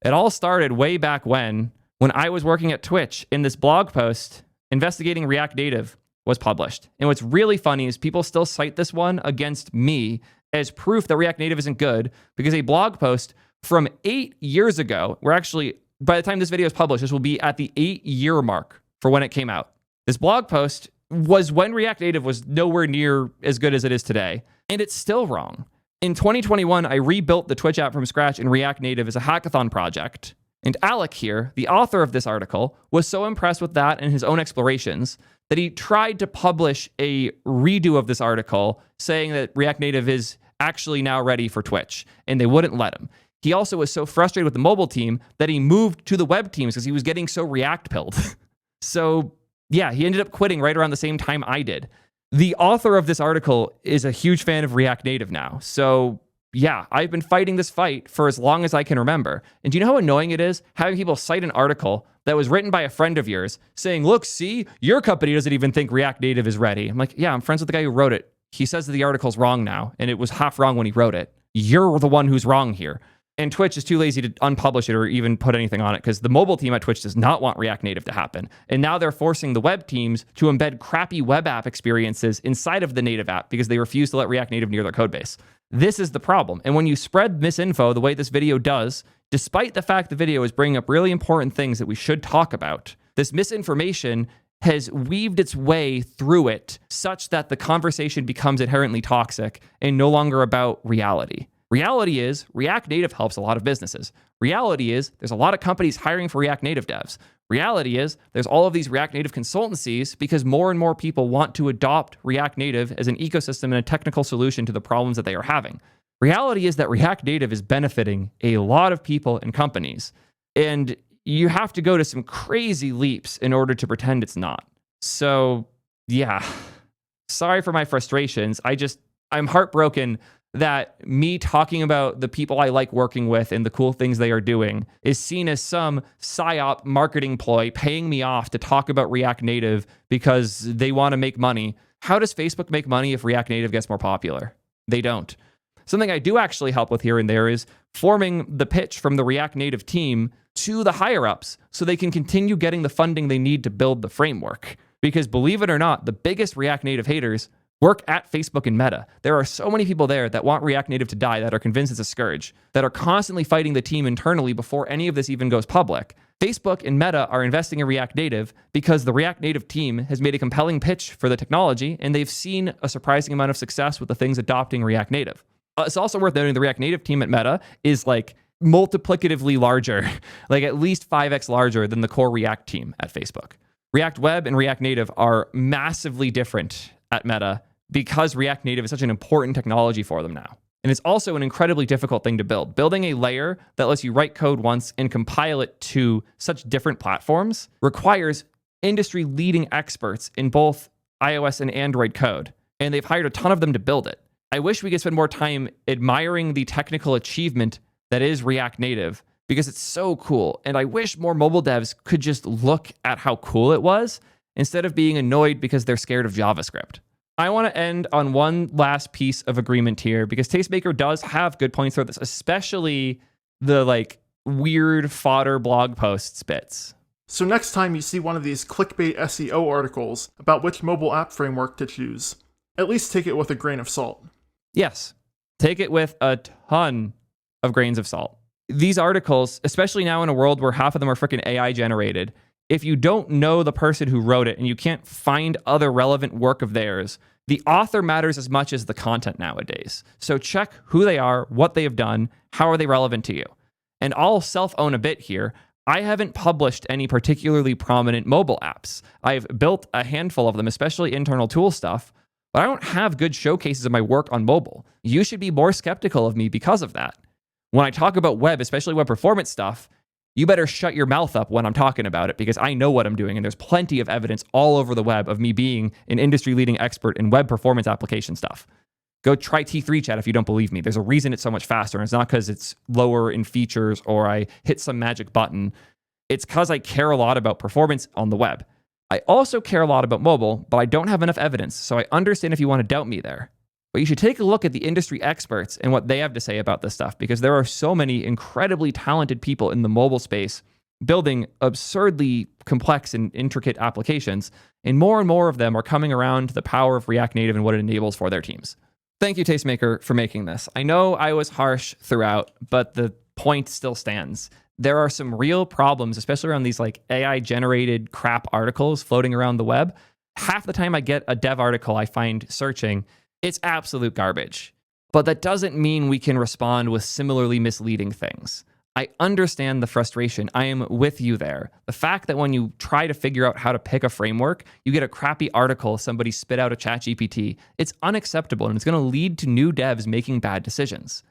It all started way back when I was working at Twitch and this blog post investigating React Native was published. And what's really funny is people still cite this one against me as proof that React Native isn't good because a blog post from 8 years ago, we're actually, by the time this video is published, this will be at the 8-year mark for when it came out. This blog post was when React Native was nowhere near as good as it is today, and it's still wrong. In 2021, I rebuilt the Twitch app from scratch in React Native as a hackathon project. And Alec here, the author of this article, was so impressed with that and his own explorations that he tried to publish a redo of this article saying that React Native is actually now ready for Twitch, and they wouldn't let him. He also was so frustrated with the mobile team that he moved to the web teams because he was getting so React-pilled. So yeah, he ended up quitting right around the same time I did. The author of this article is a huge fan of React Native now. So yeah, I've been fighting this fight for as long as I can remember. And do you know how annoying it is having people cite an article that was written by a friend of yours saying, look, see, your company doesn't even think React Native is ready. I'm like, yeah, I'm friends with the guy who wrote it. He says that the article's wrong now, and it was half wrong when he wrote it. You're the one who's wrong here. And Twitch is too lazy to unpublish it or even put anything on it because the mobile team at Twitch does not want React Native to happen. And now they're forcing the web teams to embed crappy web app experiences inside of the native app because they refuse to let React Native near their code base. This is the problem. And when you spread misinfo the way this video does, despite the fact the video is bringing up really important things that we should talk about, this misinformation has weaved its way through it such that the conversation becomes inherently toxic and no longer about reality. Reality is React Native helps a lot of businesses. Reality is there's a lot of companies hiring for React Native devs. Reality is there's all of these React Native consultancies because more and more people want to adopt React Native as an ecosystem and a technical solution to the problems that they are having. Reality is that React Native is benefiting a lot of people and companies. And you have to go to some crazy leaps in order to pretend it's not. So, yeah. Sorry for my frustrations. I'm heartbroken that me talking about the people I like working with and the cool things they are doing is seen as some psyop marketing ploy paying me off to talk about React Native because they want to make money. How does Facebook make money if React Native gets more popular? They don't. Something I do actually help with here and there is forming the pitch from the React Native team to the higher-ups so they can continue getting the funding they need to build the framework. Because believe it or not, the biggest React Native haters work at Facebook and Meta. There are so many people there that want React Native to die, that are convinced it's a scourge, that are constantly fighting the team internally before any of this even goes public. Facebook and Meta are investing in React Native because the React Native team has made a compelling pitch for the technology, and they've seen a surprising amount of success with the things adopting React Native. It's also worth noting the React Native team at Meta is like multiplicatively larger, like at least 5x larger than the core React team at Facebook. React Web and React Native are massively different at Meta because React Native is such an important technology for them now. And it's also an incredibly difficult thing to build. Building a layer that lets you write code once and compile it to such different platforms requires industry-leading experts in both iOS and Android code. And they've hired a ton of them to build it. I wish we could spend more time admiring the technical achievement that is React Native because it's so cool. And I wish more mobile devs could just look at how cool it was instead of being annoyed because they're scared of JavaScript. I want to end on one last piece of agreement here because Tastemaker does have good points for this, especially the weird fodder blog posts bits. So next time you see one of these clickbait SEO articles about which mobile app framework to choose, at least take it with a grain of salt. Yes, take it with a ton of grains of salt. These articles, especially now in a world where half of them are freaking AI generated, if you don't know the person who wrote it and you can't find other relevant work of theirs, the author matters as much as the content nowadays. So check who they are, what they have done, how are they relevant to you. And I'll self-own a bit here. I haven't published any particularly prominent mobile apps. I've built a handful of them, especially internal tool stuff, but I don't have good showcases of my work on mobile. You should be more skeptical of me because of that. When I talk about web, especially web performance stuff, you better shut your mouth up when I'm talking about it because I know what I'm doing and there's plenty of evidence all over the web of me being an industry-leading expert in web performance application stuff. Go try T3 chat if you don't believe me. There's a reason it's so much faster, and it's not because it's lower in features or I hit some magic button. It's because I care a lot about performance on the web. I also care a lot about mobile, but I don't have enough evidence, so I understand if you want to doubt me there. But you should take a look at the industry experts and what they have to say about this stuff, because there are so many incredibly talented people in the mobile space building absurdly complex and intricate applications, and more of them are coming around to the power of React Native and what it enables for their teams. Thank you, Tastemaker, for making this. I know I was harsh throughout, but the point still stands. There are some real problems, especially around these AI-generated crap articles floating around the web. Half the time I get a dev article I find searching, it's absolute garbage. But that doesn't mean we can respond with similarly misleading things. I understand the frustration. I am with you there. The fact that when you try to figure out how to pick a framework, you get a crappy article somebody spit out of ChatGPT, it's unacceptable and it's going to lead to new devs making bad decisions.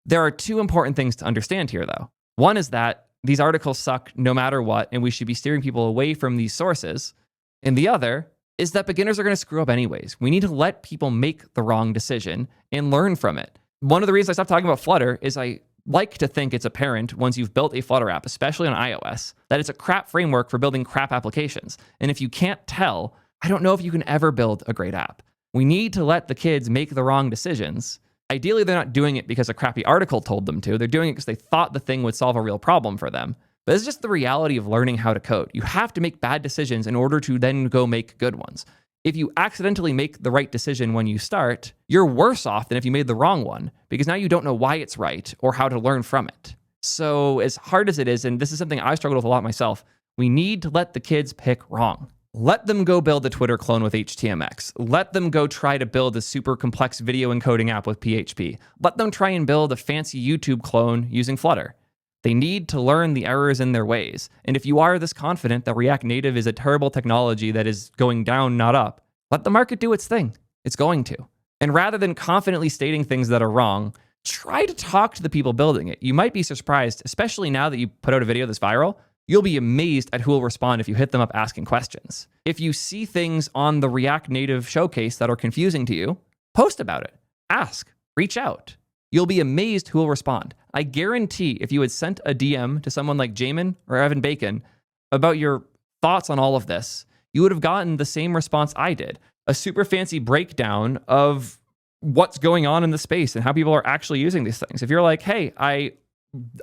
There are two important things to understand here, though. One is that these articles suck no matter what, and we should be steering people away from these sources. And the other is that beginners are going to screw up anyways. We need to let people make the wrong decision and learn from it. One of the reasons I stopped talking about Flutter is I like to think it's apparent once you've built a Flutter app, especially on iOS, that it's a crap framework for building crap applications. And if you can't tell, I don't know if you can ever build a great app. We need to let the kids make the wrong decisions Ideally, they're not doing it because a crappy article told them to. They're doing it because they thought the thing would solve a real problem for them. But it's just the reality of learning how to code. You have to make bad decisions in order to then go make good ones. If you accidentally make the right decision when you start, you're worse off than if you made the wrong one, because now you don't know why it's right or how to learn from it. So as hard as it is, and this is something I struggled with a lot myself, we need to let the kids pick wrong. Let them go build a Twitter clone with HTMX. Let them go try to build a super complex video encoding app with PHP. Let them try and build a fancy YouTube clone using Flutter. They need to learn the errors in their ways. And if you are this confident that React Native is a terrible technology that is going down, not up, let the market do its thing. It's going to. And rather than confidently stating things that are wrong, try to talk to the people building it. You might be surprised, especially now that you put out a video that's viral. You'll be amazed at who will respond if you hit them up asking questions. If you see things on the React Native showcase that are confusing to you, post about it. Ask. Reach out. You'll be amazed who will respond. I guarantee if you had sent a DM to someone like Jamin or Evan Bacon about your thoughts on all of this, you would have gotten the same response I did. A super fancy breakdown of what's going on in the space and how people are actually using these things. If you're like, hey, I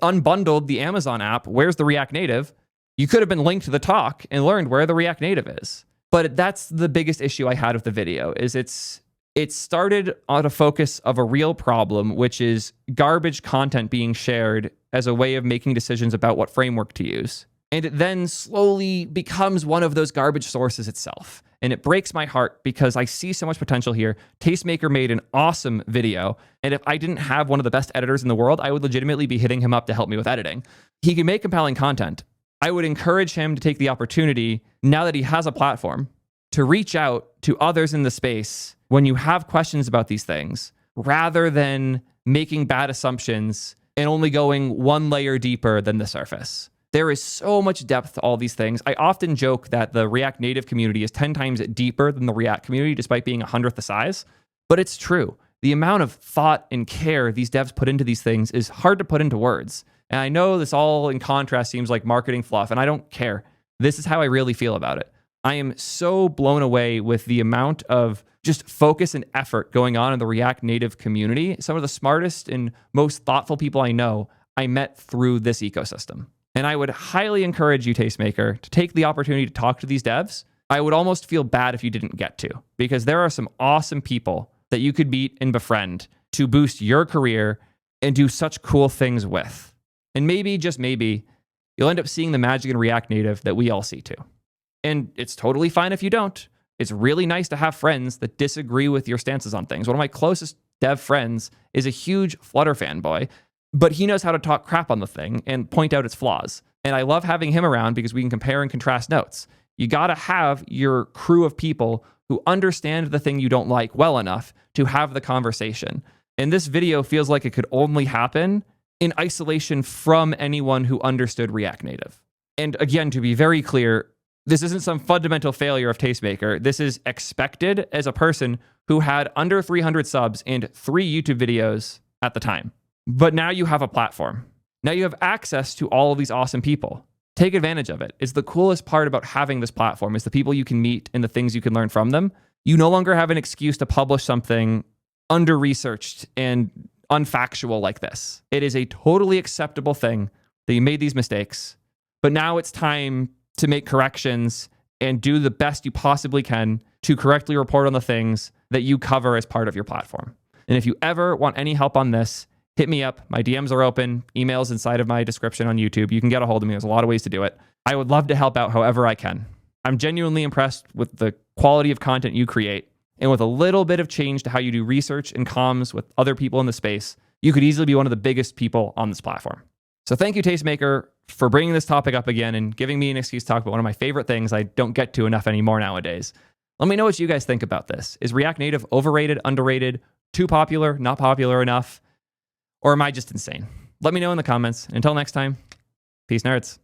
unbundled the Amazon app, where's the React Native? You could have been linked to the talk and learned where the React Native is. But that's the biggest issue I had with the video, is it started on a focus of a real problem, which is garbage content being shared as a way of making decisions about what framework to use. And it then slowly becomes one of those garbage sources itself. And it breaks my heart because I see so much potential here. Tastemaker made an awesome video. And if I didn't have one of the best editors in the world, I would legitimately be hitting him up to help me with editing. He can make compelling content. I would encourage him to take the opportunity, now that he has a platform, to reach out to others in the space when you have questions about these things, rather than making bad assumptions and only going one layer deeper than the surface. There is so much depth to all these things. I often joke that the React Native community is 10 times deeper than the React community, despite being 100th the size. But it's true. The amount of thought and care these devs put into these things is hard to put into words. And I know this all in contrast seems like marketing fluff, and I don't care. This is how I really feel about it. I am so blown away with the amount of just focus and effort going on in the React Native community. Some of the smartest and most thoughtful people I know, I met through this ecosystem. And I would highly encourage you, Tastemaker, to take the opportunity to talk to these devs. I would almost feel bad if you didn't get to, because there are some awesome people that you could meet and befriend to boost your career and do such cool things with. And maybe, just maybe, you'll end up seeing the magic in React Native that we all see too. And it's totally fine if you don't. It's really nice to have friends that disagree with your stances on things. One of my closest dev friends is a huge Flutter fanboy, but he knows how to talk crap on the thing and point out its flaws. And I love having him around because we can compare and contrast notes. You got to have your crew of people who understand the thing you don't like well enough to have the conversation. And this video feels like it could only happen in isolation from anyone who understood React Native. And again, to be very clear, this isn't some fundamental failure of Tastemaker. This is expected as a person who had under 300 subs and 3 YouTube videos at the time. But now you have a platform. Now you have access to all of these awesome people. Take advantage of it. It's the coolest part about having this platform, is the people you can meet and the things you can learn from them. You no longer have an excuse to publish something under-researched and unfactual like this. It is a totally acceptable thing that you made these mistakes, but now it's time to make corrections and do the best you possibly can to correctly report on the things that you cover as part of your platform. And if you ever want any help on this, hit me up. My DMs are open. Emails inside of my description on YouTube. You can get a hold of me. There's a lot of ways to do it. I would love to help out however I can. I'm genuinely impressed with the quality of content you create. And with a little bit of change to how you do research and comms with other people in the space, you could easily be one of the biggest people on this platform. So thank you, Tastemaker, for bringing this topic up again and giving me an excuse to talk about one of my favorite things I don't get to enough anymore nowadays. Let me know what you guys think about this. Is React Native overrated, underrated, too popular, not popular enough? Or am I just insane? Let me know in the comments. Until next time, peace, nerds.